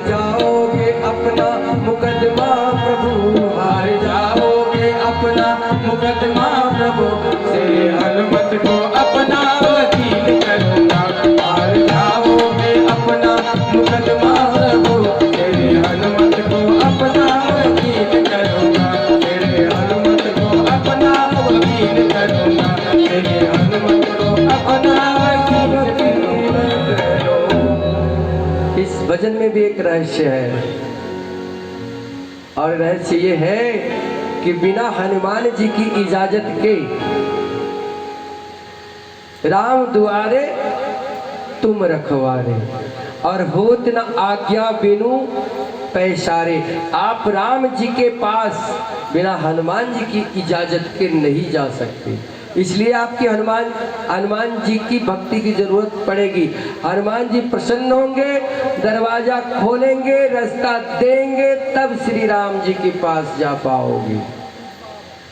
जाओगे अपना मुकदमा प्रभु, हार जाओगे अपना मुकदमा प्रभु, श्री हनुमत को अपना वकील करूंगा। हार जाओगे अपना मुकदमा प्रभु, श्री हनुमत को अपना वकील करूंगा, श्री हनुमत को अपना वकील करूंगा, श्री हनुमत को अपना वकील करूंगा। इस भजन में भी एक रहस्य है, और रहस्य ये है कि बिना हनुमान जी की इजाजत के राम दुआरे तुम रखवारे, और होत न आज्ञा बिनु पैसारे। आप राम जी के पास बिना हनुमान जी की इजाजत के नहीं जा सकते, इसलिए आपकी हनुमान जी की भक्ति की जरूरत पड़ेगी। हनुमान जी प्रसन्न होंगे, दरवाजा खोलेंगे, रास्ता देंगे, तब श्री राम जी के पास जा पाओगे।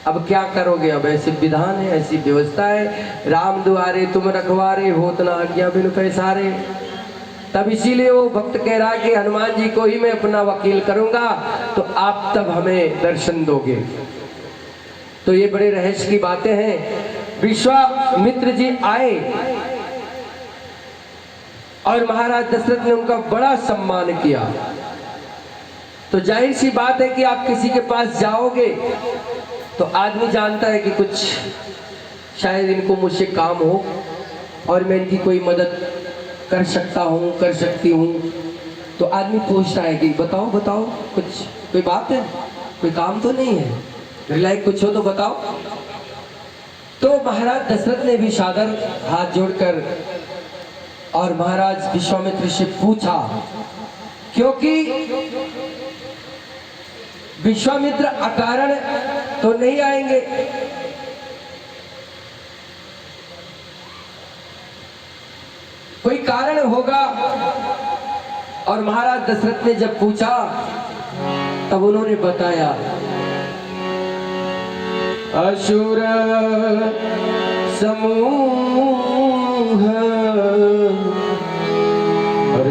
अब क्या करोगे? अब ऐसे विधान है, ऐसी व्यवस्था है, राम दुआरे तुम रखवारे, होत न आज्ञा बिनु पैसारे। तब इसीलिए वो भक्त कह रहा कि हनुमान जी को ही मैं अपना वकील करूंगा, तो आप तब हमें दर्शन दोगे। तो ये बड़े रहस्य की बातें हैं। विश्वामित्र जी आए और महाराज दशरथ ने उनका बड़ा सम्मान किया। तो जाहिर सी बात है कि आप किसी के पास जाओगे तो आदमी जानता है कि कुछ शायद इनको मुझसे काम हो और मैं इनकी कोई मदद कर सकता हूँ, कर सकती हूँ। तो आदमी पूछता है कि बताओ बताओ, कुछ कोई बात है, कोई काम तो नहीं है, मेरे लायक कुछ हो तो बताओ। तो महाराज दशरथ ने भी सादर हाथ जोड़कर और महाराज विश्वामित्र से पूछा, क्योंकि विश्वामित्र अकारण तो नहीं आएंगे, कोई कारण होगा। और महाराज दशरथ ने जब पूछा तब उन्होंने बताया, असुर समूह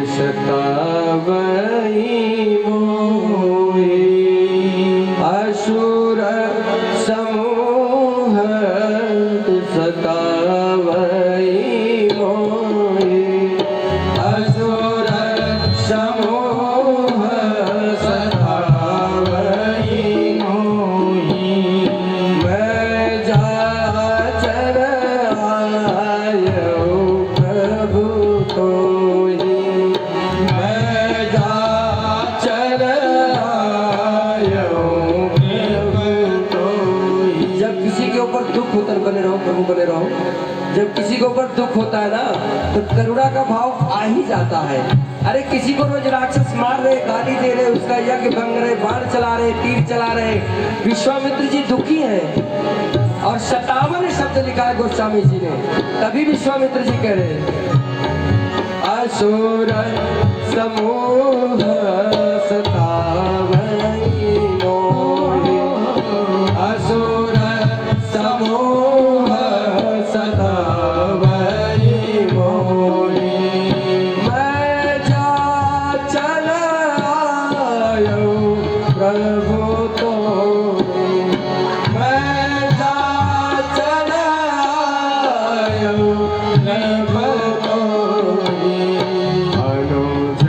सतावई मोहि, असुर समूह सतावई मोहि, असुर समूह सतावई मोहि, मैं जाचर आयो प्रभु तोहि, बने रहो प्रभु बने रहो। जब किसी के ऊपर दुख होता है ना तो करुणा का भाव आ ही जाता है। अरे किसी को रोज राक्षस मार रहे, गाली दे रहे, उसका यज्ञ भंग रहे, बाण चला रहे, तीर चला रहे, विश्वामित्र जी दुखी हैं। और 57 शब्द लिखा है गोस्वामी जी ने, तभी विश्वामित्र जी कह रहे असुर समूह सतावई मोहि, असुर समूह सतावई मोहि, मैं जाचर आयो प्रभु तोहि, मैं जाचर आयो प्रभु तोहि, अनुज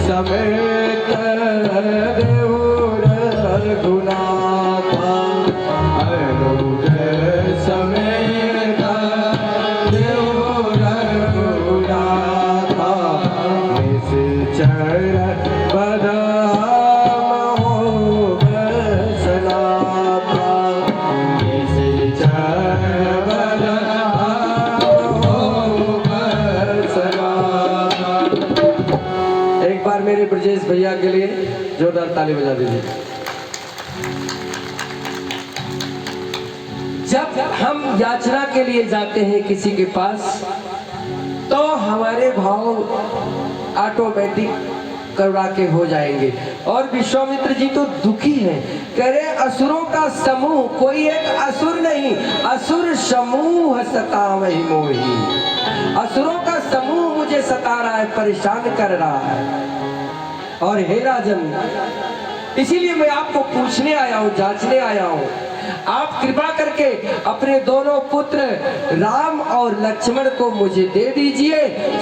समेत देहुर रघुनाथा, अनुज समेत देहुर रघुनाथा, निश्चर बदाम हो बसनाथा, निश्चर बदाम हो बसनाथा। एक बार मेरे ब्रजेश भैया के लिए जोरदार ताली बजा दीजिए। जब हम याचना के लिए जाते हैं किसी के पास तो हमारे भाव ऑटोमेटिक करुणा के हो जाएंगे। और विश्वामित्र जी तो दुखी हैं, कह रहे असुरों का समूह, कोई एक असुर नहीं, असुर समूह सतावई मोहि, असुरों का समूह मुझे सता रहा है, परेशान कर रहा है। और हे राजन, इसीलिए मैं आपको पूछने आया हूँ, जांचने आया हूँ, आप कृपा करके अपने दोनों पुत्र राम और लक्ष्मण को मुझे दे दीजिए,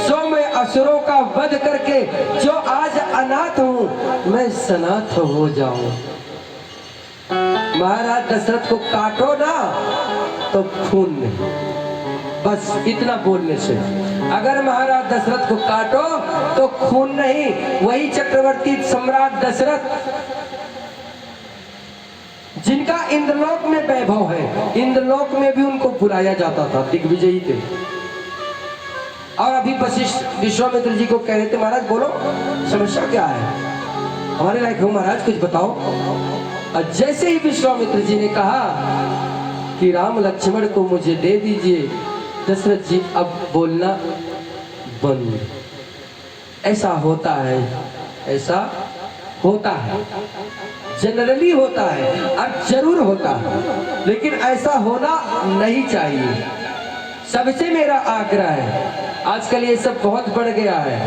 सो मैं असुरों का वध करके जो आज अनाथ हूँ मैं सनाथ हो जाऊं। महाराज दशरथ को काटो ना तो खून नहीं, बस इतना बोलने से। अगर महाराज दशरथ को काटो तो खून नहीं, वही चक्रवर्ती सम्राट दशरथ जिनका इंद्रलोक में वैभव है, इंद्रलोक में भी उनको बुलाया जाता था, दिग्विजयी थे। और अभी वशिष्ठ विश्वामित्र जी को कह रहे थे, महाराज बोलो समस्या क्या है, हमारे लायक हो महाराज, कुछ बताओ। और जैसे ही विश्वामित्र जी ने कहा कि राम लक्ष्मण को मुझे दे दीजिए, दशरथ जी अब बोलना बंद। ऐसा होता है, ऐसा होता है, जनरली होता है और जरूर होता है, लेकिन ऐसा होना नहीं चाहिए। सबसे मेरा आग्रह है, आजकल ये सब बहुत बढ़ गया है,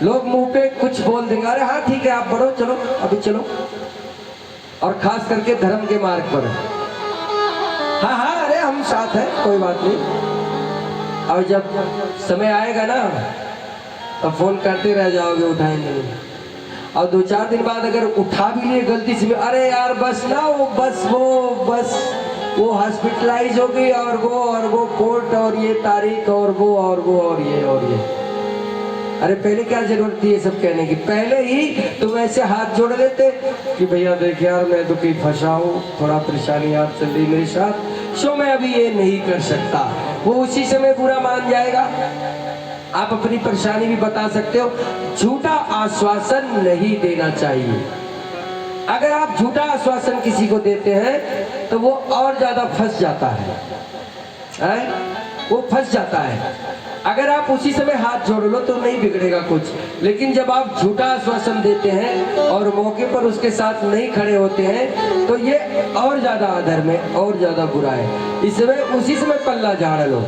लोग मुंह पे कुछ बोल देंगे, अरे हाँ ठीक है आप बढ़ो, चलो अभी चलो, और खास करके धर्म के मार्ग पर, हाँ हाँ अरे हम साथ हैं कोई बात नहीं। और जब समय आएगा ना तो फोन करते रह जाओगे, उठाएंगे नहीं। और 2-4 दिन बाद अगर उठा भी लिए गलती से, अरे यार बस ना वो हॉस्पिटलाइज हो गई, और वो कोर्ट, और ये तारीख, और वो और ये। अरे पहले क्या जरूरत थी ये सब कहने की, पहले ही तुम ऐसे हाथ जोड़ लेते कि भैया देख यार मैं दुखी फंसा हूँ, थोड़ा परेशानी याद चल रही मेरे साथ, सो मैं अभी ये नहीं कर सकता। वो उसी समय बुरा मान जाएगा। आप अपनी परेशानी भी बता सकते हो, झूठा आश्वासन नहीं देना चाहिए। अगर आप झूठा आश्वासन किसी को देते हैं तो वो और ज्यादा फंस जाता है, वो फंस जाता है। अगर आप उसी समय हाथ जोड़ लो तो नहीं बिगड़ेगा कुछ, लेकिन जब आप झूठा आश्वासन देते हैं और मौके पर उसके साथ नहीं खड़े होते हैं तो ये और ज्यादा अधर्म है, और ज्यादा बुरा है। इसमें उसी समय पल्ला झाड़ लो,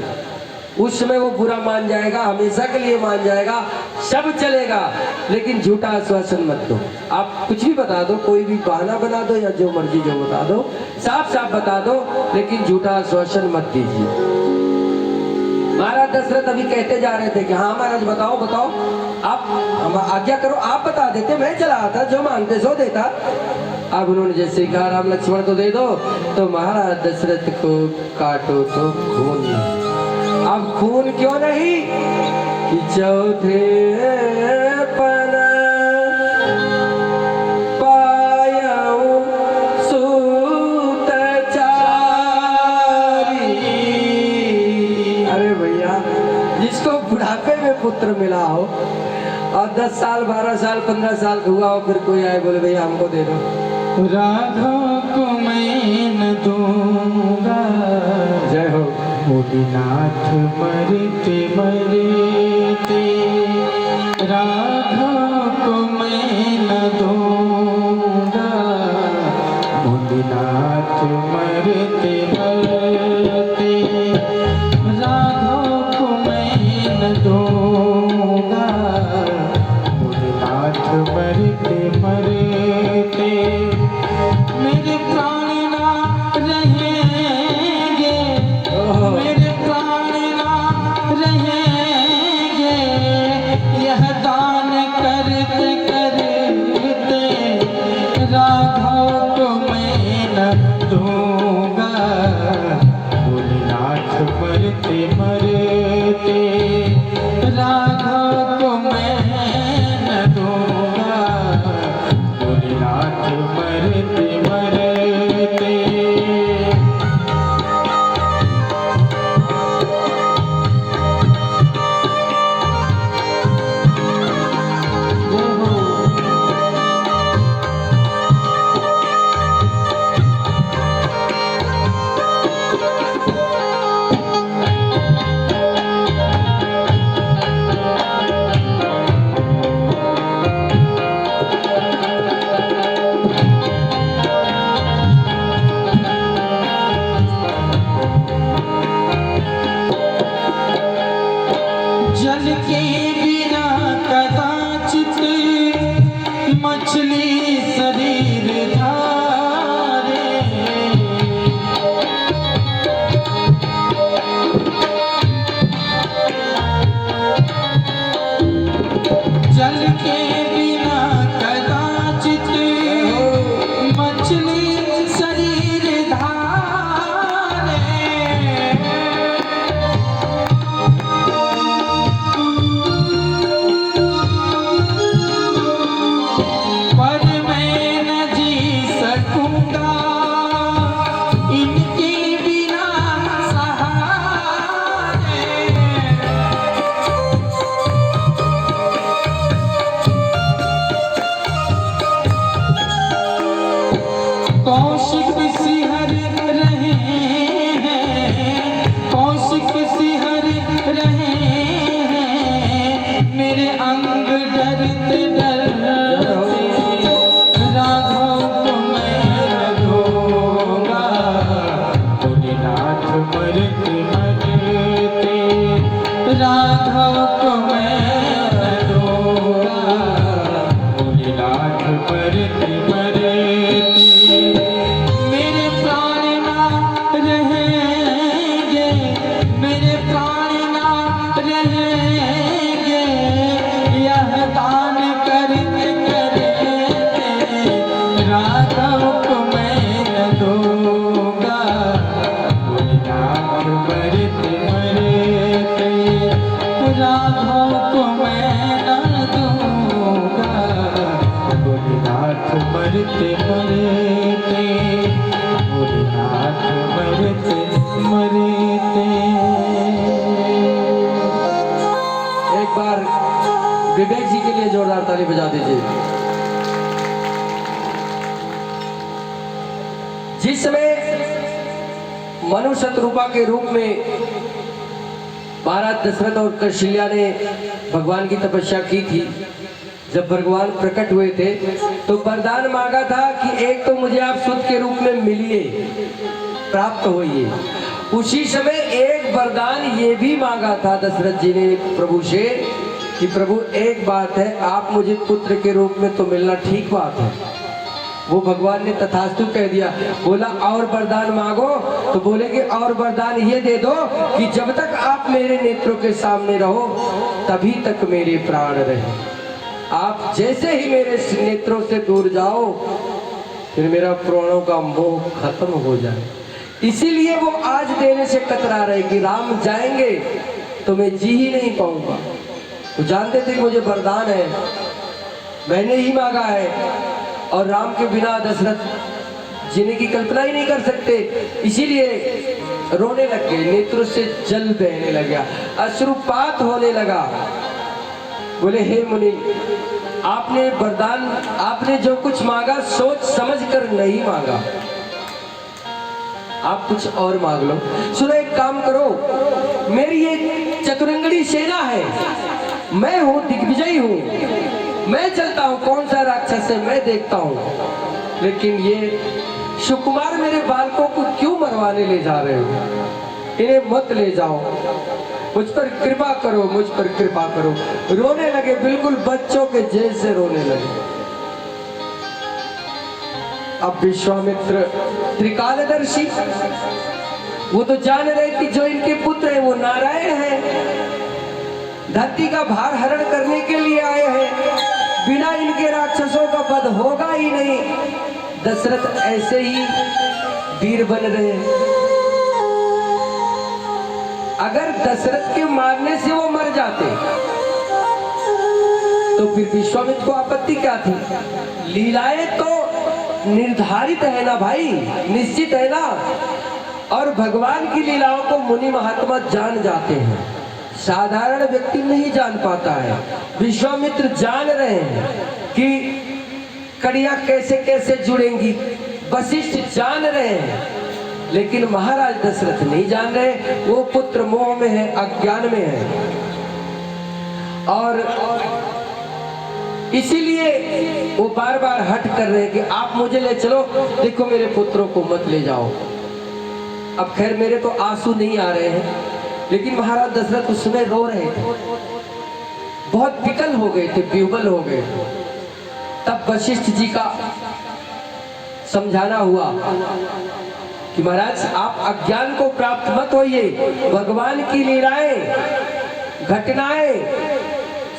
उस समय वो बुरा मान जाएगा, हमेशा के लिए मान जाएगा, सब चलेगा, लेकिन झूठा आश्वासन मत दो। आप कुछ भी बता दो, कोई भी बहाना बना दो या जो मर्जी जो बता दो, साफ साफ बता दो, लेकिन झूठा आश्वासन मत दीजिए। महाराज दशरथ अभी कहते जा रहे थे कि हाँ महाराज बताओ बताओ, आप हम आज्ञा करो, आप बता देते, मैं चला आता, जो मांगते सो देता। अब उन्होंने जैसे कहा राम लक्ष्मण को दे दो, तो महाराज दशरथ को काटो तो खून। अब खून क्यों नहीं कि चौथे पन पायऊ सूत चारी। अरे भैया, जिसको बुढ़ापे में पुत्र मिला हो और 10 साल 12 साल 15 साल हुआ हो, फिर कोई आए बोले भैया हमको दे दो, राघव को मैं न दूंगा। जय हो। मुदिनाथ मरते मरते राघव को मैं न दूंगा। मुदिनाथ मरते मरते राघव को मैं न दूंगा। मुदिनाथ मरते मरते मेरे प्राण ना रहेंगे, मेरे प्राण ना रहेंगे। यह दान करते करते राघव को मैं न दूंगा। भोलेनाथ मरते मरते राघव को मैं न दूंगा। भोलेनाथ मरते मरते जल के बिना कदाचित मछली शरीर धारे। जल के बिना कदाचित मछली शरीर धारे। पर मैं न जी सकूंगा इनके बिना सहारे। कौशिक सिहर रहे हैं, कौशिक सिहर रहे हैं। मेरे अंग डरते डरते राघव को मैं न दूंगा। भोलेनाथ मरते मरते राघव को मैं न दूंगा। भोलेनाथ मरते मरते मेरे प्राण ना रहेंगे, मेरे प्राण ना रहेंगे। यह दान करते करते राघव को मैं न दूंगा। भोलेनाथ मरते मरते राघव को मैं न दूंगा। भोलेनाथ मरते मरते, भोलेनाथ मरते मरते। एक बार विवेक जी के लिए जोरदार ताली बजा दीजिए। मनु शत्रुपा के रूप में महाराज दशरथ और कौशल्या ने भगवान की तपस्या की थी। जब भगवान प्रकट हुए थे तो वरदान मांगा था कि एक तो मुझे आप सुध के रूप में मिलिए, प्राप्त होइए। उसी समय एक वरदान ये भी मांगा था दशरथ जी ने प्रभु से कि प्रभु एक बात है, आप मुझे पुत्र के रूप में तो मिलना ठीक बात है। वो भगवान ने तथास्तु कह दिया। बोला और वरदान मांगो, तो बोले कि और वरदान ये दे दो कि जब तक आप मेरे नेत्रों के सामने रहो तभी तक मेरे प्राण रहे। आप जैसे ही मेरे नेत्रों से दूर जाओ फिर मेरा प्राणों का मोह खत्म हो जाए। इसीलिए वो आज देने से कतरा रहे कि राम जाएंगे तो मैं जी ही नहीं पाऊंगा। वो जानते थे मुझे वरदान है, मैंने ही मांगा है, और राम के बिना दशरथ जीने की कल्पना ही नहीं कर सकते। इसीलिए रोने लग गए, नेत्रों से जल बहने लगा, अश्रुपात होने लगा। बोले हे मुनि, आपने वरदान, आपने जो कुछ मांगा सोच समझ कर नहीं मांगा, आप कुछ और मांग लो। सुनो एक काम करो, मेरी ये चतुरंगड़ी सेना है, मैं हूं दिग्विजयी हूं, मैं चलता हूं, कौन सा राक्षस है मैं देखता हूं। लेकिन ये सुकुमार मेरे बालकों को क्यों मरवाने ले जा रहे हो? इन्हें मत ले जाओ, मुझ पर कृपा करो, मुझ पर कृपा करो। रोने लगे, बिल्कुल बच्चों के जैसे रोने लगे। अब विश्वामित्र त्रिकालदर्शी, वो तो जान रहे कि जो इनके पुत्र है वो नारायण है, धरती का भार हरण करने के लिए आए हैं, बिना इनके राक्षसों का वध होगा ही नहीं। दशरथ ऐसे ही वीर बन रहे हैं। अगर दशरथ के मारने से वो मर जाते तो फिर विश्वामित्र को आपत्ति क्या थी? लीलाएं तो निर्धारित है ना भाई, निश्चित है ना, और भगवान की लीलाओं को मुनि महात्मा जान जाते हैं, साधारण व्यक्ति नहीं जान पाता है। विश्वामित्र जान रहे हैं कि कड़ियां कैसे कैसे जुड़ेंगी, वशिष्ठ जान रहे हैं, लेकिन महाराज दशरथ नहीं जान रहे। वो पुत्र मोह में है, अज्ञान में है, और इसीलिए वो बार बार हट कर रहे हैं कि आप मुझे ले चलो, देखो मेरे पुत्रों को मत ले जाओ। अब खैर मेरे तो आंसू नहीं आ रहे हैं, लेकिन महाराज दशरथ उस समय रो रहे थे, बहुत विकल हो गए थे, विह्वल हो गए। तब वशिष्ठ जी का समझाना हुआ कि महाराज आप अज्ञान को प्राप्त मत होइए, भगवान की लीलाएं घटनाएं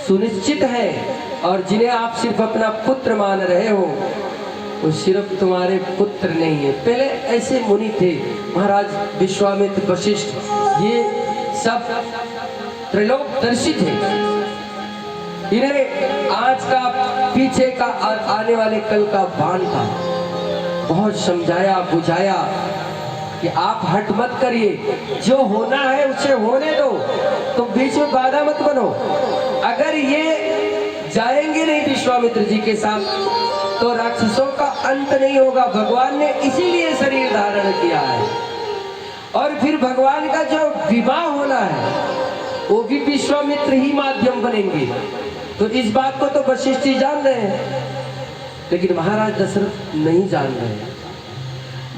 सुनिश्चित है, और जिन्हें आप सिर्फ अपना पुत्र मान रहे हो वो सिर्फ तुम्हारे पुत्र नहीं है। पहले ऐसे मुनि थे, महाराज विश्वामित्र, वशिष्ठ, ये सब त्रैलोकदर्शी थे। इन्हें आज का, पीछे का और आने वाले कल का भान था। बहुत समझाया बुझाया कि आप हट मत करिए, जो होना है उसे होने दो, तुम बीच में बाधा मत बनो। अगर ये जाएंगे नहीं विश्वामित्र जी के साथ तो राक्षसों का अंत नहीं होगा। भगवान ने इसीलिए शरीर धारण किया है, और फिर भगवान का जो विवाह होना है वो भी विश्वामित्र ही माध्यम बनेंगे। तो इस बात को तो वशिष्ठ जी जान रहे हैं, लेकिन महाराज दशरथ नहीं जान रहे हैं।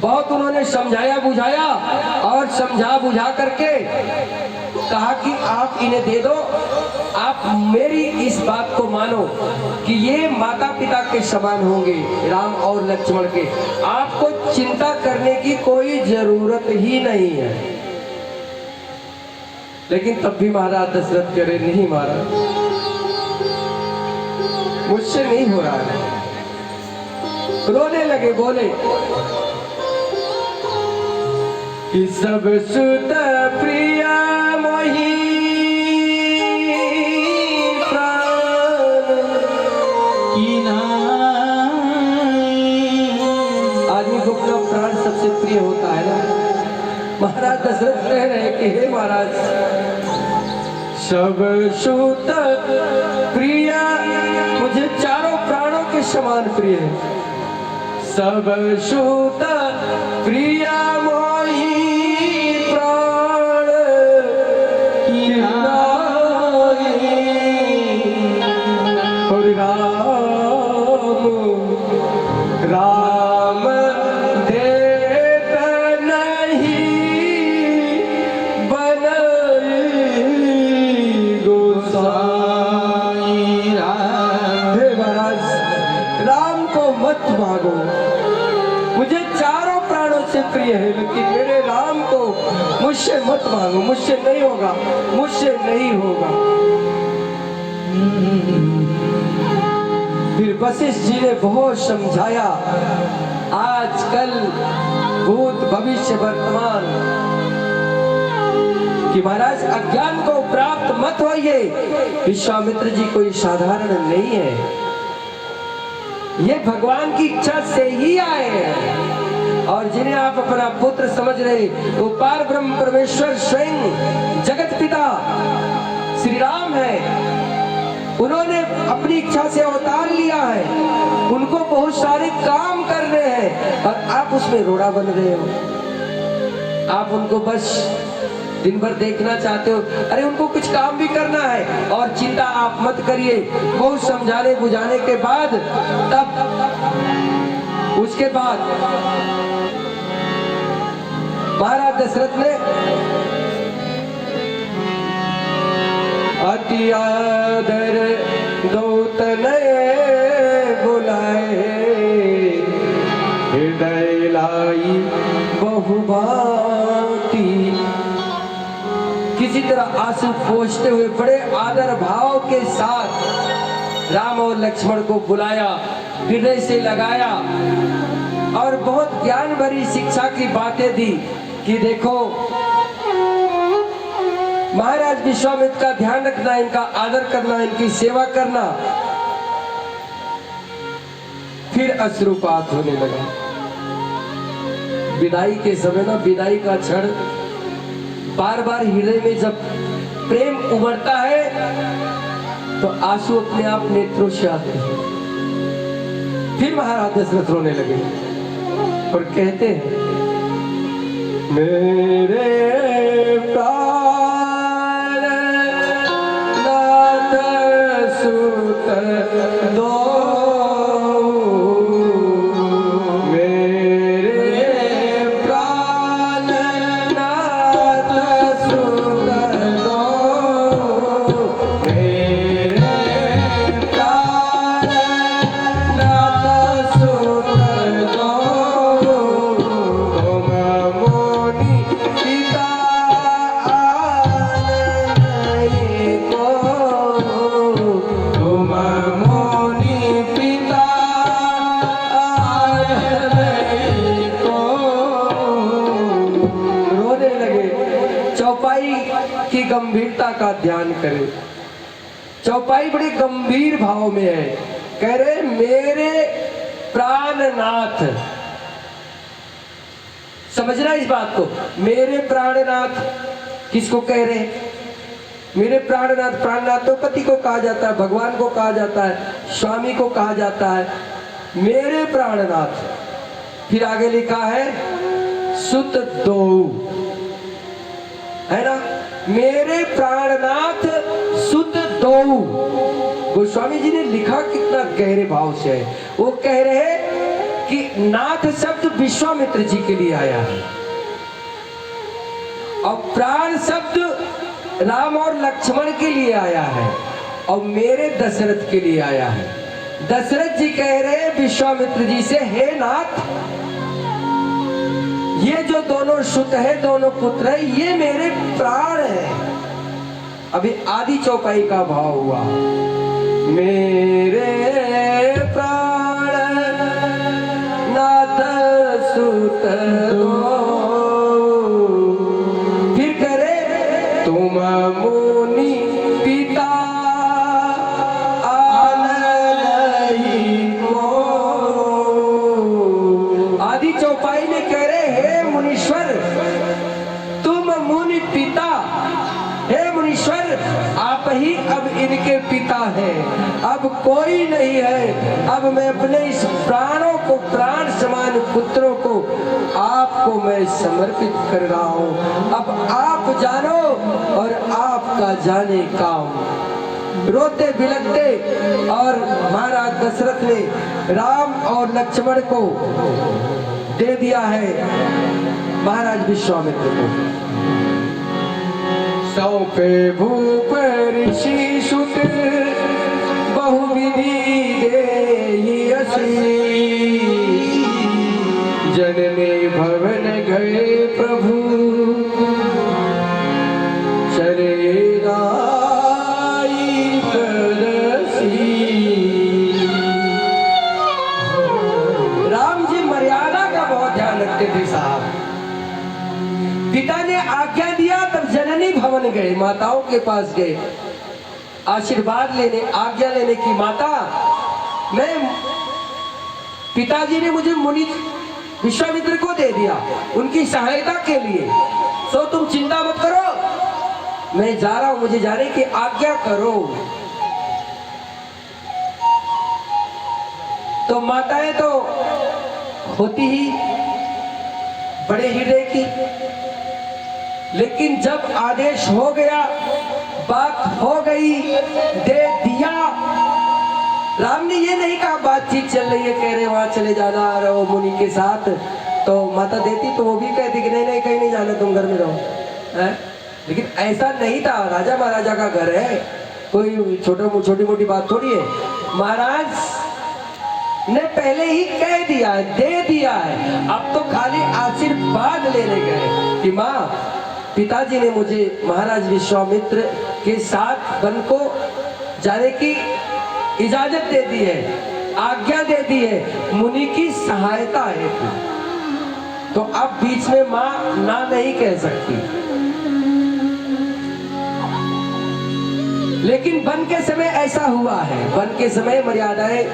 बहुत उन्होंने समझाया बुझाया, और समझा बुझा करके कहा कि आप इन्हें दे दो, आप मेरी इस बात को मानो कि ये माता पिता के समान होंगे, राम और लक्ष्मण के, आपको चिंता करने की कोई जरूरत ही नहीं है। लेकिन तब भी महाराज दशरथ कह रहे, नहीं महाराज, मुझसे नहीं हो रहा है। रोने लगे, बोले कि सब सुत प्रिया मोही प्राण की आदमी को अपना प्राण सबसे प्रिय होता है ना। महाराज दशरथ कह रहे कि हे महाराज, सब सुत प्रिया मुझे चारों प्राणों के समान प्रिय है। सब सुत प्रिया मोही मुझसे मत मांगो, मुझसे नहीं होगा, मुझसे नहीं होगा। फिर वशिष्ठ जी ने बहुत समझाया, आजकल भूत भविष्य वर्तमान, कि महाराज अज्ञान को प्राप्त मत होइए। विश्वामित्र जी कोई साधारण नहीं है, ये भगवान की इच्छा से ही आए हैं। और जिन्हें आप अपना पुत्र समझ रहे, वो पार ब्रह्म परमेश्वर स्वयं जगत पिता श्री राम है। उन्होंने अपनी इच्छा से अवतार लिया है, उनको बहुत सारे काम करने हैं और आप उसमें रोड़ा बन रहे हो। आप उनको बस दिन भर देखना चाहते हो, अरे उनको कुछ काम भी करना है। और चिंता आप मत करिए, बहुत समझाने बुझाने के बाद तब उसके बाद महाराज दशरथ ने अति आदर दौतने बुलाए, हृदय लाई बहुभांति। किसी तरह आंसू पोंछते हुए बड़े आदर भाव के साथ राम और लक्ष्मण को बुलाया, हृदय से लगाया और बहुत ज्ञान भरी शिक्षा की बातें दी कि देखो महाराज विश्वामित्र का ध्यान रखना, इनका आदर करना, इनकी सेवा करना। फिर अश्रुपात होने लगा। विदाई के समय ना, विदाई का क्षण बार बार हृदय में जब प्रेम उमड़ता है तो आंसू अपने आप नेत्रों से आते हैं। फिर महाराज दशरथ रोने लगे और कहते हैं, मेरे प्राण नाथ सुत दो, गंभीरता का ध्यान करें। चौपाई बड़े गंभीर भाव में है, कह रहे मेरे प्राणनाथ। समझना इस बात को, मेरे प्राणनाथ किसको कह रहे हैं? मेरे प्राणनाथ। प्राणनाथ तो पति को कहा जाता है, भगवान को कहा जाता है, स्वामी को कहा जाता है। मेरे प्राणनाथ। फिर आगे लिखा है सुत दो, है ना? मेरे प्राणनाथ सुत दो। गोस्वामी जी ने लिखा कितना गहरे भाव से है। वो कह रहे हैं कि नाथ शब्द विश्वामित्र जी के लिए आया है और प्राण शब्द राम और लक्ष्मण के लिए आया है और मेरे दशरथ के लिए आया है। दशरथ जी कह रहे हैं विश्वामित्र जी से, हे नाथ, ये जो दोनों सुत है, दोनों पुत्र है, ये मेरे प्राण है। अभी आदि चौपाई का भाव हुआ, मेरे प्राण नाथ सुत दो। फिर करे तुम मुनि पिता आनंद को। आदि चौपाई में कह रहे, हे मुनीश्वर, तुम मुनि पिता, हे मुनीश्वर, आप ही अब इनके पिता हैं, अब कोई नहीं है। अब मैं अपने इस प्राणों को, प्राण समान पुत्रों को आपको मैं समर्पित कर रहा हूं। अब आप जानो और आपका जाने काम। रोते बिलखते और महाराज दशरथ ने राम और लक्ष्मण को दे दिया है महाराज विश्वामित्र को। सौंपे भूप ऋषि सुत बहुविधि देयसी। जननी भवन गए प्रभु आज्ञा दिया तब जननी भवन गए, माताओं के पास गए आशीर्वाद लेने, आज्ञा लेने की। माता, मैं पिताजी ने मुझे मुनि विश्वामित्र को दे दिया उनकी सहायता के लिए, सो तुम चिंता मत करो, मैं जा रहा हूं, मुझे जाने की आज्ञा करो। तो माताएं तो होती ही बड़े हृदय की, लेकिन जब आदेश हो गया, बात हो गई, दे दिया। राम ने ये नहीं कहा बातचीत चल रही है, कह रहे वहां चले जाना रहो मुनि के साथ, तो माता देती तो वो भी कहती कि नहीं नहीं कहीं नहीं जाना, तुम घर में रहो है? लेकिन ऐसा नहीं था, राजा महाराजा का घर है, कोई छोटी मोटी बात थोड़ी है। महाराज ने पहले ही कह दिया है, दे दिया है, अब तो खाली आशीर्वाद लेने गए कि माँ पिताजी ने मुझे महाराज विश्वामित्र के साथ वन को जाने की इजाजत दे दी है, आज्ञा दे दी है, मुनि की सहायता है, तो अब बीच में मां ना नहीं कह सकती। लेकिन वन के समय ऐसा हुआ है, वन के समय मर्यादाएं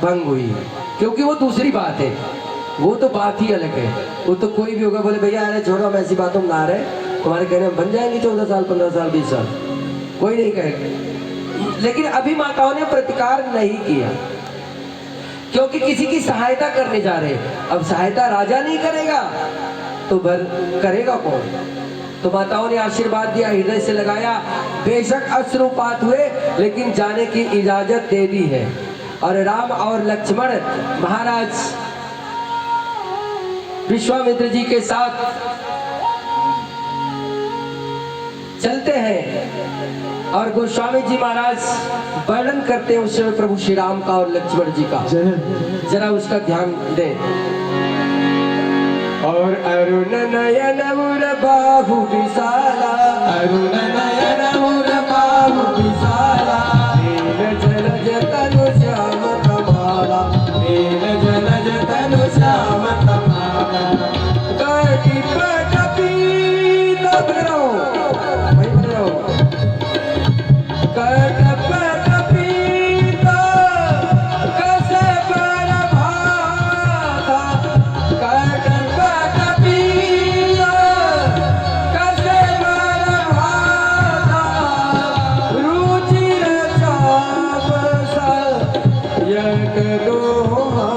भंग हुई है, क्योंकि वो दूसरी बात है, वो तो बात ही अलग है। वो तो कोई भी होगा बोले भैया अरे छोड़ो, हम ऐसी बातों में ना रहे, तुम्हारे कहने में बन जाएंगे 14 साल 15 साल 20 साल, कोई नहीं कहेगा। लेकिन अभी माताओं ने प्रतिकार नहीं किया, क्योंकि किसी की सहायता करने जा रहे। अब सहायता राजा नहीं करेगा तो भर करेगा कौन? तो माताओं ने आशीर्वाद दिया, हृदय से लगाया, बेशक अश्रुपात हुए लेकिन जाने की इजाजत दे दी है। और राम और लक्ष्मण महाराज विश्वामित्र जी के साथ चलते हैं और गोस्वामी जी महाराज वर्णन करते हैं उस समय प्रभु श्री राम का और लक्ष्मण जी का, जरा उसका ध्यान दें। और अरुण नयन उर बाहु विशाला, अरुण नयन उर बाहु विशाला, नील जलज तनु श्याम कमाला, नील जलज तनु श्याम कमाला, कटी पटपी तब रहो, वही बोल रहा हूँ, कट पटपी कसे पर भाता, कट पटपी कसे पर भाता, रुचिर चाप सयक दोहा,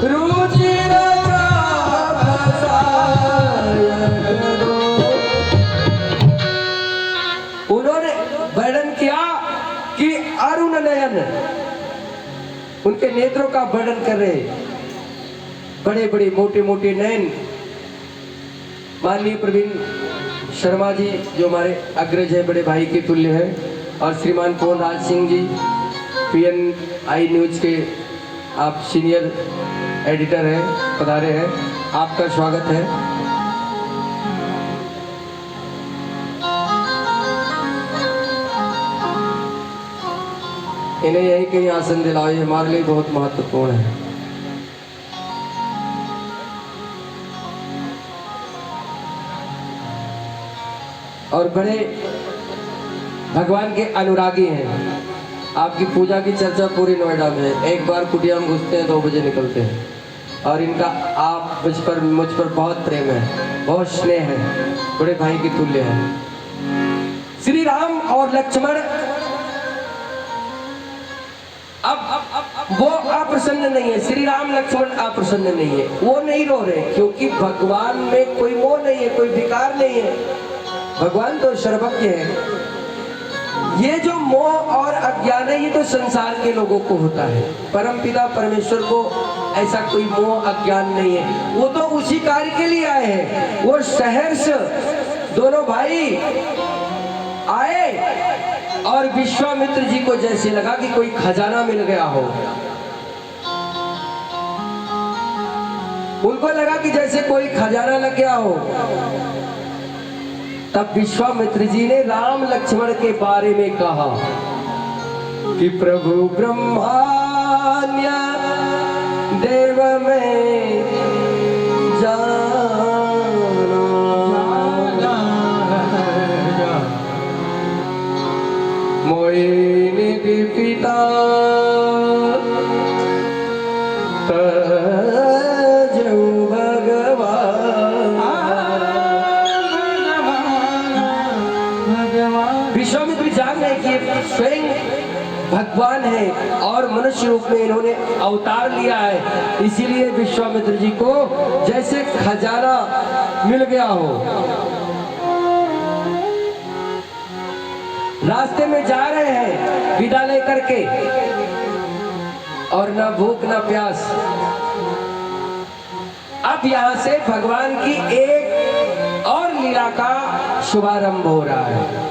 रुचिर चाप सयक दोहा। उन्होंने वर्णन किया कि अरुण नयन, उनके नेत्रों का वर्णन कर रहे, बड़े बड़े मोटे मोटे नयन। माननीय प्रवीण शर्मा जी जो हमारे अग्रज है, बड़े भाई के तुल्य है, और श्रीमान पवन राज सिंह जी PNI न्यूज के आप सीनियर एडिटर हैं, पधारे हैं, आपका स्वागत है। इन्हें यही कहीं आसन दिलाओ, ये हमारे लिए बहुत महत्वपूर्ण है। और बड़े भगवान के अनुरागी हैं। आपकी पूजा की चर्चा पूरी नोएडा में है, एक बार कुटिया में घुसते हैं 2 बजे निकलते हैं। और इनका आप मुझ पर बहुत प्रेम है, बहुत स्नेह है, बड़े भाई के तुल्य है। श्री राम और लक्ष्मण अब वो अप्रसन्न नहीं है, श्री राम लक्ष्मण अप्रसन्न नहीं है, वो नहीं रो रहे, क्योंकि भगवान में कोई मोह नहीं है, कोई विकार नहीं है, भगवान तो सर्वज्ञ है। ये जो मोह और अज्ञान है ये तो संसार के लोगों को होता है, परमपिता परमेश्वर को ऐसा कोई मोह अज्ञान नहीं है। वो तो उसी कार्य के लिए आए हैं। वो शहर से दोनों भाई आए और विश्वामित्र जी को जैसे लगा कि कोई खजाना मिल गया हो, उनको लगा कि जैसे कोई खजाना लग गया हो। तब विश्वामित्र जी ने राम लक्ष्मण के बारे में कहा कि प्रभु ब्रह्मान्य देव में जाना, विश्वामित्र जान रहे कि ये स्वयं भगवान है और मनुष्य रूप में इन्होंने अवतार लिया है, इसीलिए विश्वामित्र जी को जैसे खजाना मिल गया हो। रास्ते में जा रहे हैं विदा लेकर के, और ना भूख ना प्यास। अब यहां से भगवान की एक और लीला का शुभारंभ हो रहा है।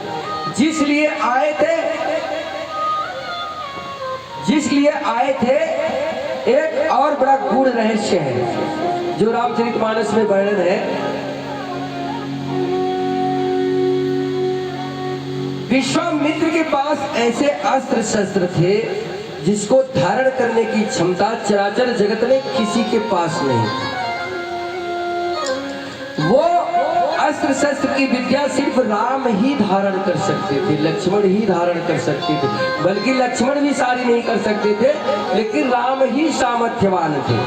जिस लिए आए थे एक और बड़ा गूढ़ रहस्य है जो रामचरितमानस में वर्णन है। विश्वामित्र के पास ऐसे अस्त्र शस्त्र थे जिसको धारण करने की क्षमता चराचर जगत में किसी के पास नहीं। वो अस्त्र शस्त्र की विद्या सिर्फ राम ही धारण कर सकते थे, लक्ष्मण ही धारण कर सकते थे, बल्कि लक्ष्मण भी सारी नहीं कर सकते थे, लेकिन राम ही सामर्थ्यवान थे।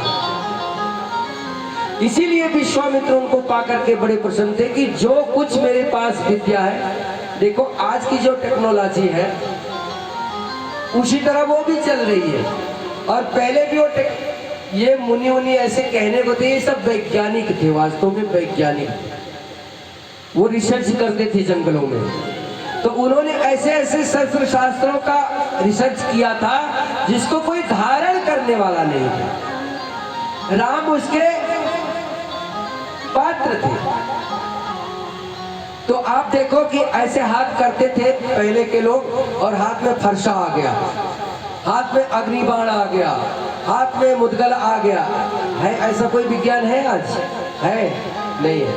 इसीलिए विश्वामित्र उनको पाकर के बड़े प्रसन्न थे कि जो कुछ मेरे पास विद्या है, देखो आज की जो टेक्नोलॉजी है उसी तरह वो भी चल रही है। और पहले भी ये मुनि ऐसे कहने को थे, ये सब वैज्ञानिक थे, वास्तव में वैज्ञानिक थे। वो रिसर्च करते थे जंगलों में, तो उन्होंने ऐसे ऐसे शस्त्र शास्त्रों का रिसर्च किया था जिसको कोई धारण करने वाला नहीं था। राम उसके पात्र थे। तो आप देखो कि ऐसे हाथ करते थे पहले के लोग, और हाथ में फरसा आ गया, हाथ में अग्निबाण आ गया, हाथ में मुद्गल आ गया। है ऐसा कोई विज्ञान है आज? है? नहीं है,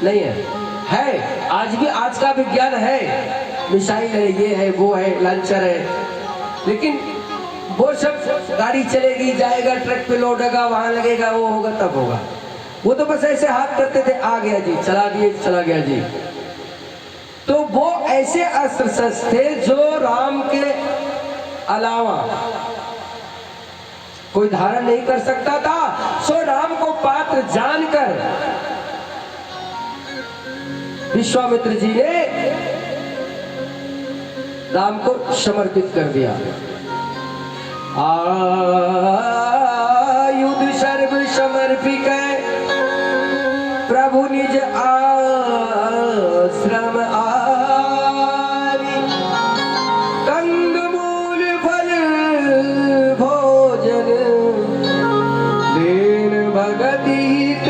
नहीं है। आज भी आज का विज्ञान है, मिसाइल है, ये है, वो है, लॉन्चर है, लेकिन वो सब गाड़ी चलेगी, जाएगा, ट्रक पे लोड होगा, वहां लगेगा, वो होगा, तब होगा। वो तो बस ऐसे हाथ करते थे, आ गया जी, चला दिए, चला गया जी। तो वो ऐसे अस्त्र शस्त्र थे जो राम के अलावा कोई धारण नहीं कर सकता था। सो राम को पात्र जानकर विश्वामित्र जी ने राम को समर्पित कर दिया। आयुध सर्व समर्पित प्रभु निज आश्रम आवी, कंदमूल फल भोजन दीन भगतीत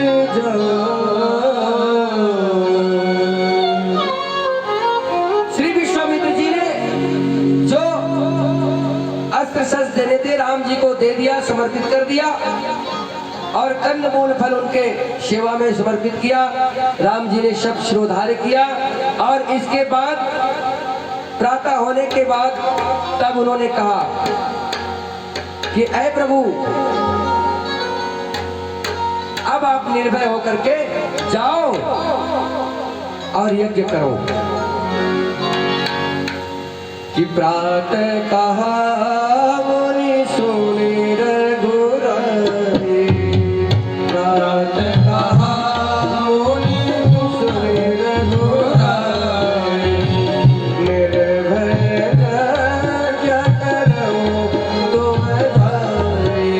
श्री विश्वामित्र जी ने जो अस्त्र शस्त्र देने थे राम जी को दे दिया, समर्पित कर दिया, और कंदमूल फल उनके सेवा में समर्पित किया। राम जी ने शब्द शिरोधार्य किया, और इसके बाद प्रातः होने के बाद तब उन्होंने कहा कि ऐ प्रभु, अब आप निर्भय होकर के जाओ और यज्ञ करो। कि प्रातः कहा मुनि सुने रघुराई, प्रातः कहा मुनि सुने रघुराई, निर्भय क्या करो तुम भाई,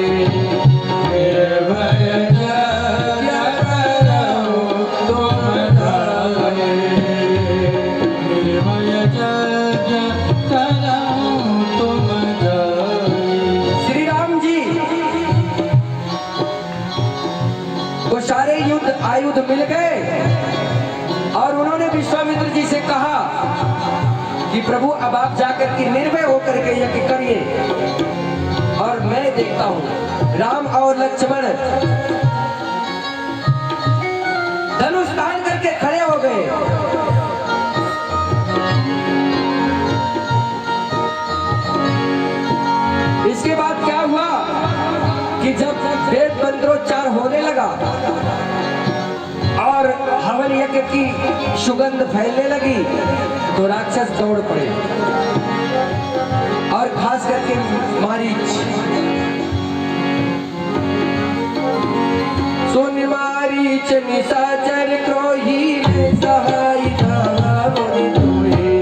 निर्भय क्या करो तुम भाई, निर्भय श्री राम जी को सारे युद्ध आयुध मिल गए, और उन्होंने विश्वामित्र जी से कहा कि प्रभु अब आप जाकर के निर्भय होकर के यज्ञ करिए, और मैं देखता हूं। राम और लक्ष्मण धनुष तान करके खड़े हो गए। इसके बाद क्या हुआ कि जब वेद मंत्रोच्चार होने लगा और हवन यज्ञ की सुगंध फैलने लगी, तो राक्षस दौड़ पड़े, और खास करके मारीच। सुन मारीच निशाचर क्रोही सहायता मुनि तुहे,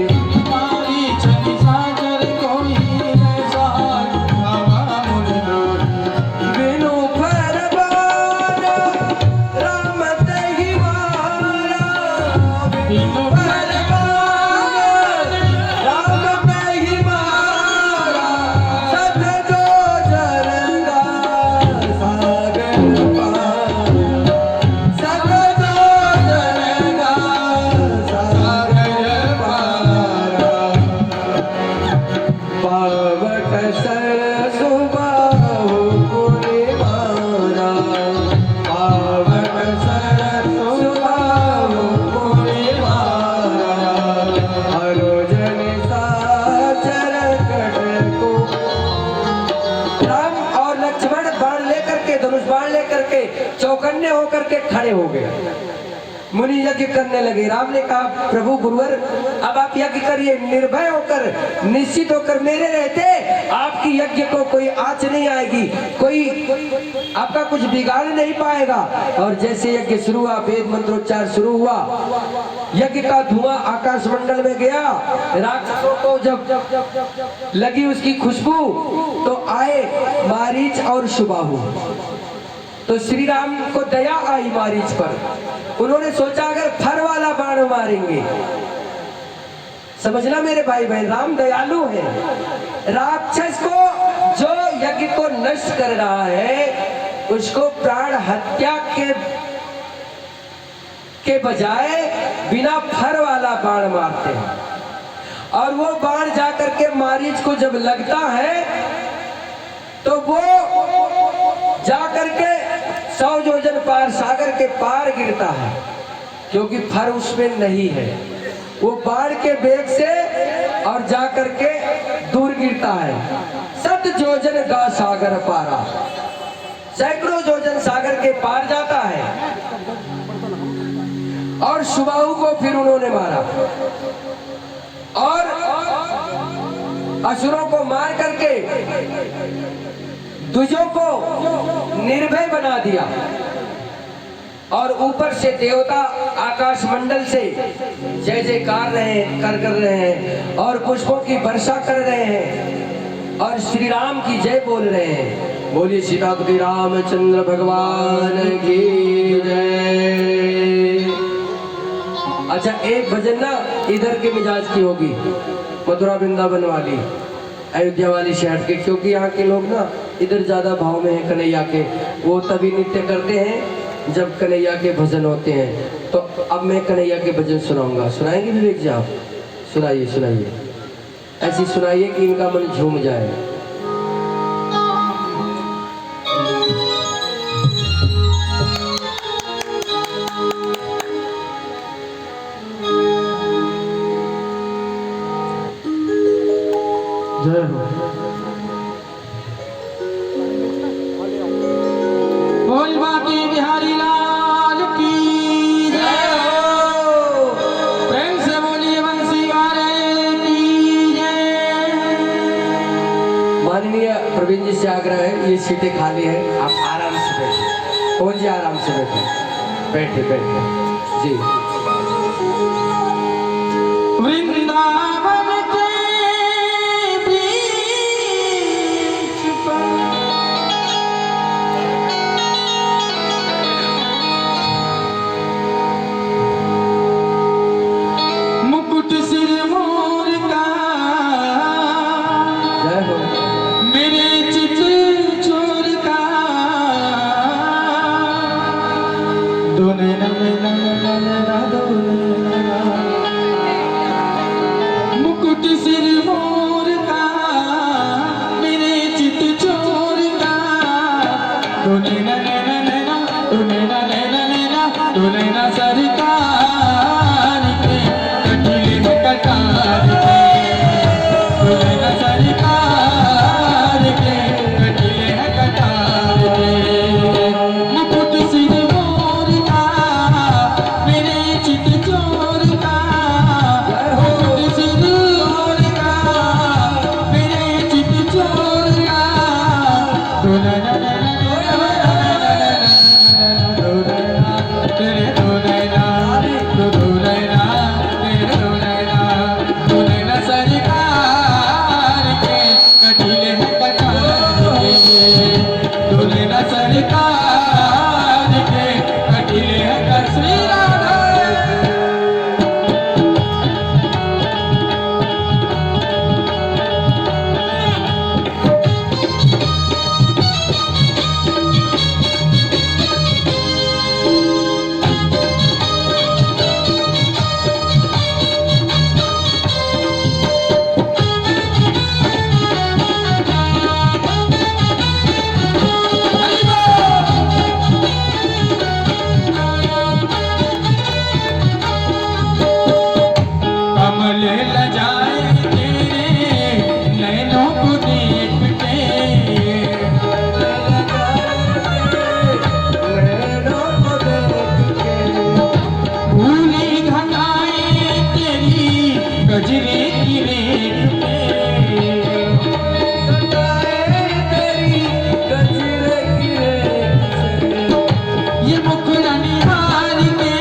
तीनों परवान राम में ही मारा सत जो जन का सागर पार सत जो जन का सागर पारा पावक सर सुबाहु पुनि मारा पावक सर सुबाहु पुनि मारा हरो जन साचर कट को राम और लक्ष्मण बाण लेकर के धनुष बाण लेकर के चौकन्ने होकर के खड़े हो गए। मुनि यज्ञ करने लगे। राम ने कहा प्रभु गुरुवर अब आप यज्ञ करिए, निर्भय होकर निश्चित होकर मेरे रहते आपकी यज्ञ को कोई आँच नहीं आएगी, कोई आपका कुछ बिगाड़ नहीं पाएगा। और जैसे यज्ञ शुरू हुआ, वेद मंत्रोच्चार शुरू हुआ, यज्ञ का धुआं आकाश मंडल में गया। राक्षसों को जब लगी उसकी खुशबू तो आए मारीच और शुबाहु। तो श्री राम को दया आई मारीच पर। उन्होंने सोचा अगर फर वाला बाण मारेंगे, समझना मेरे भाई बहन, राम दयालु है। राक्षस को जो यज्ञ को नष्ट कर रहा है उसको प्राण हत्या के बजाय बिना फर वाला बाण मारते हैं। और वो बाण जाकर के मारीच को जब लगता है तो वो जाकर के 100 योजन पार सागर के पार गिरता है, क्योंकि फर उसमें नहीं है। वो बाण के वेग से और जाकर के दूर गिरता है। 7 योजन गा सागर पारा, सैकड़ों योजन सागर के पार जाता है। और शुबाहु को फिर उन्होंने मारा और असुरों को मार करके द्विजों को निर्भय बना दिया। और ऊपर से देवता आकाश मंडल से जय जयकार कर रहे हैं और पुष्पों की वर्षा कर रहे हैं और श्री राम की जय बोल रहे हैं। बोलिए श्री रामचंद्र भगवान की जय। अच्छा, एक भजन ना इधर के मिजाज की होगी, मथुरा वृंदावन वाली, अयोध्या वाली से हट के, क्योंकि यहाँ के लोग ना इधर ज्यादा भाव में है कन्हैया के। वो तभी नृत्य करते हैं जब कन्हैया के भजन होते हैं। तो अब मैं कन्हैया के भजन सुनाऊंगा। सुनाएंगे विवेक जी आप? सुनाइए सुनाइए, ऐसी सुनाइए कि इनका मन झूम जाए। जय हो। बोल बाकी बिहारी लाल की जय हो। प्रेम से बोलिए बंसी वाले की जय। माननीय प्रवीण जी से आग्रह है, ये सीटें खाली है, आप आराम से बैठिए। कौन जी आराम से बैठे बैठे जी। वृंदावन के मुकुट सिर मोर का जय हो। मेरे चित चोर का दोने न मुकुट सिर मोर का मेरे चित चोर का दोने न दोने न सरकार के कटिले में कटार दोने न सरकार के कटिले हैं कटार के मुकुट सिर मोर का मेरे चित चोर का मुकुट सिर मोर का मेरे चित चोर का दोने न सरकार के कटिले हैं श्री राधा। कजरे की रेत पे तेरी गजरे की रेत से। ये मुखड़ा निहार के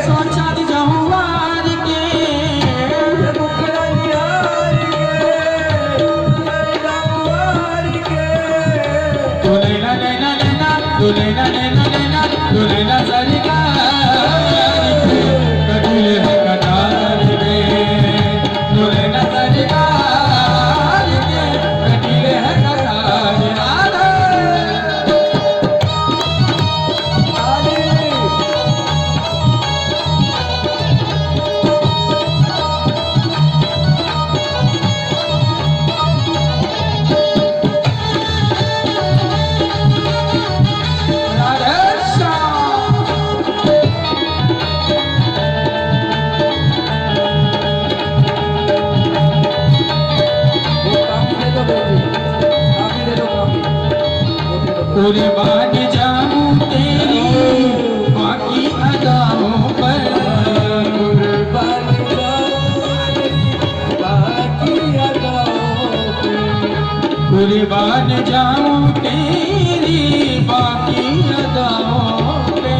सोचा जाऊं वार के ये मुखड़ा निहार के तू नैना नैना नैना तू नैना नैना नैना तू नैना सरकार के कदिल है कटार के तू नैना सरकार के कदिल है कटार राधा कुर्बान जाऊं तेरी बाकी अदाओं पर कुर्बान जाऊं बाकी अदाओं पे। कुर्बान जाऊं तेरी बाकी अदाओं पे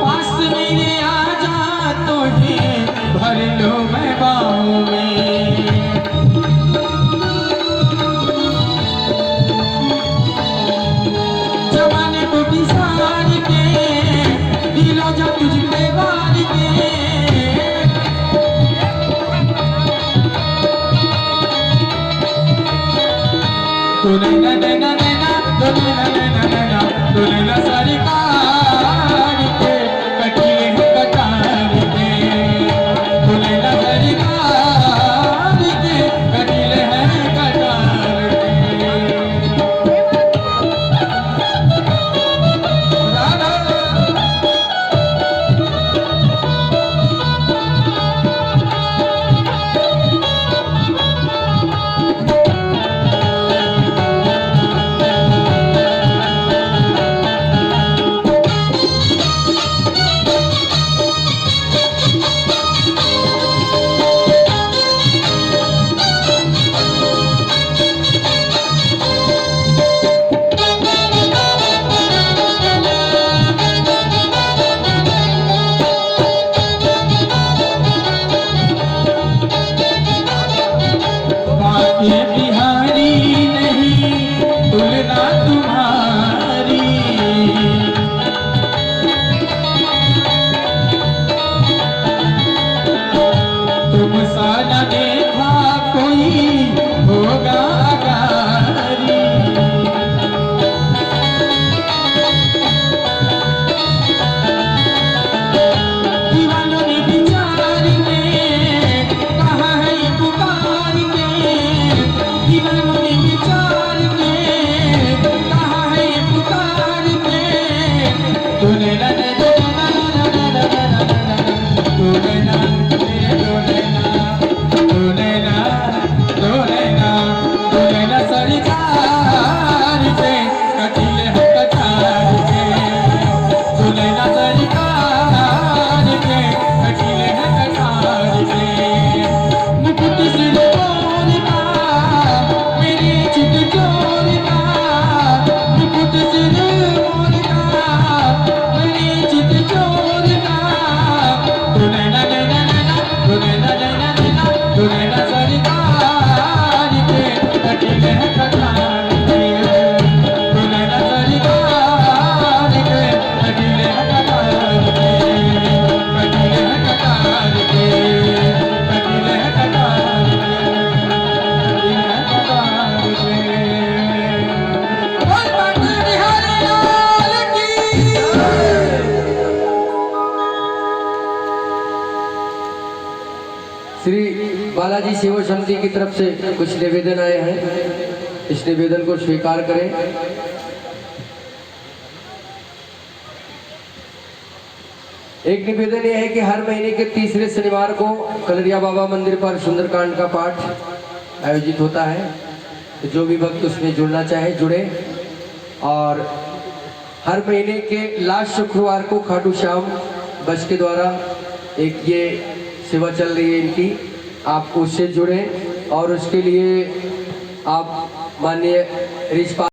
पास मेरे आ जा तो भर लो मैं बाहों में जमाने को बिसार के दिलों जा तुझ पे वार के तू नैना नैना नैना तू नैना नैना नैना तू नैना सरकार के कटिले हैं कटार के तू नैना सरकार के कटिले हैं कटार के राधा ये बिहारी नहीं तुलना तुम्हारी तुम सा न देखा कोई होगा अगारी दीवानों ने विचार के कहा है ये पुकार के दीवानों ने विचार के कहा है ये पुकार के तूने ना ना ना ना ना ना ना ना तूने ना तूने ना तूने ना तूने ना तूने ना सरकार के कटिले हैं कटार के तूने ना सरकार के कटिले हैं कटार के मुकुट सिर मोर का मेरी चित चोर का मुकुट सिर मोर का मेरी चित चोर का तूने ना नैना नैना तूने ना नैना नैना तूने ना सरकार के कटिले हैं कटार के तूने ना सरकार के कटिले हैं कटार के कटिले हैं कटार के कटिले हैं कटार के कटिले हैं कटार के बोल पाटन बिहारी लाल की श्री बालाजी सेवा समिति की तरफ से कुछ निवेदन आए हैं, इस निवेदन को स्वीकार करें। एक निवेदन यह है कि हर महीने के तीसरे शनिवार को कलरिया बाबा मंदिर पर सुंदरकांड का पाठ आयोजित होता है। है। और जो भी भक्त उसमें जुड़ना चाहे जुड़े। और हर महीने के लास्ट शुक्रवार को खाटू श्याम बस के द्वारा एक ये सेवा चल रही है इनकी, आप उससे जुड़े और उसके लिए आप माननीय रिजपाल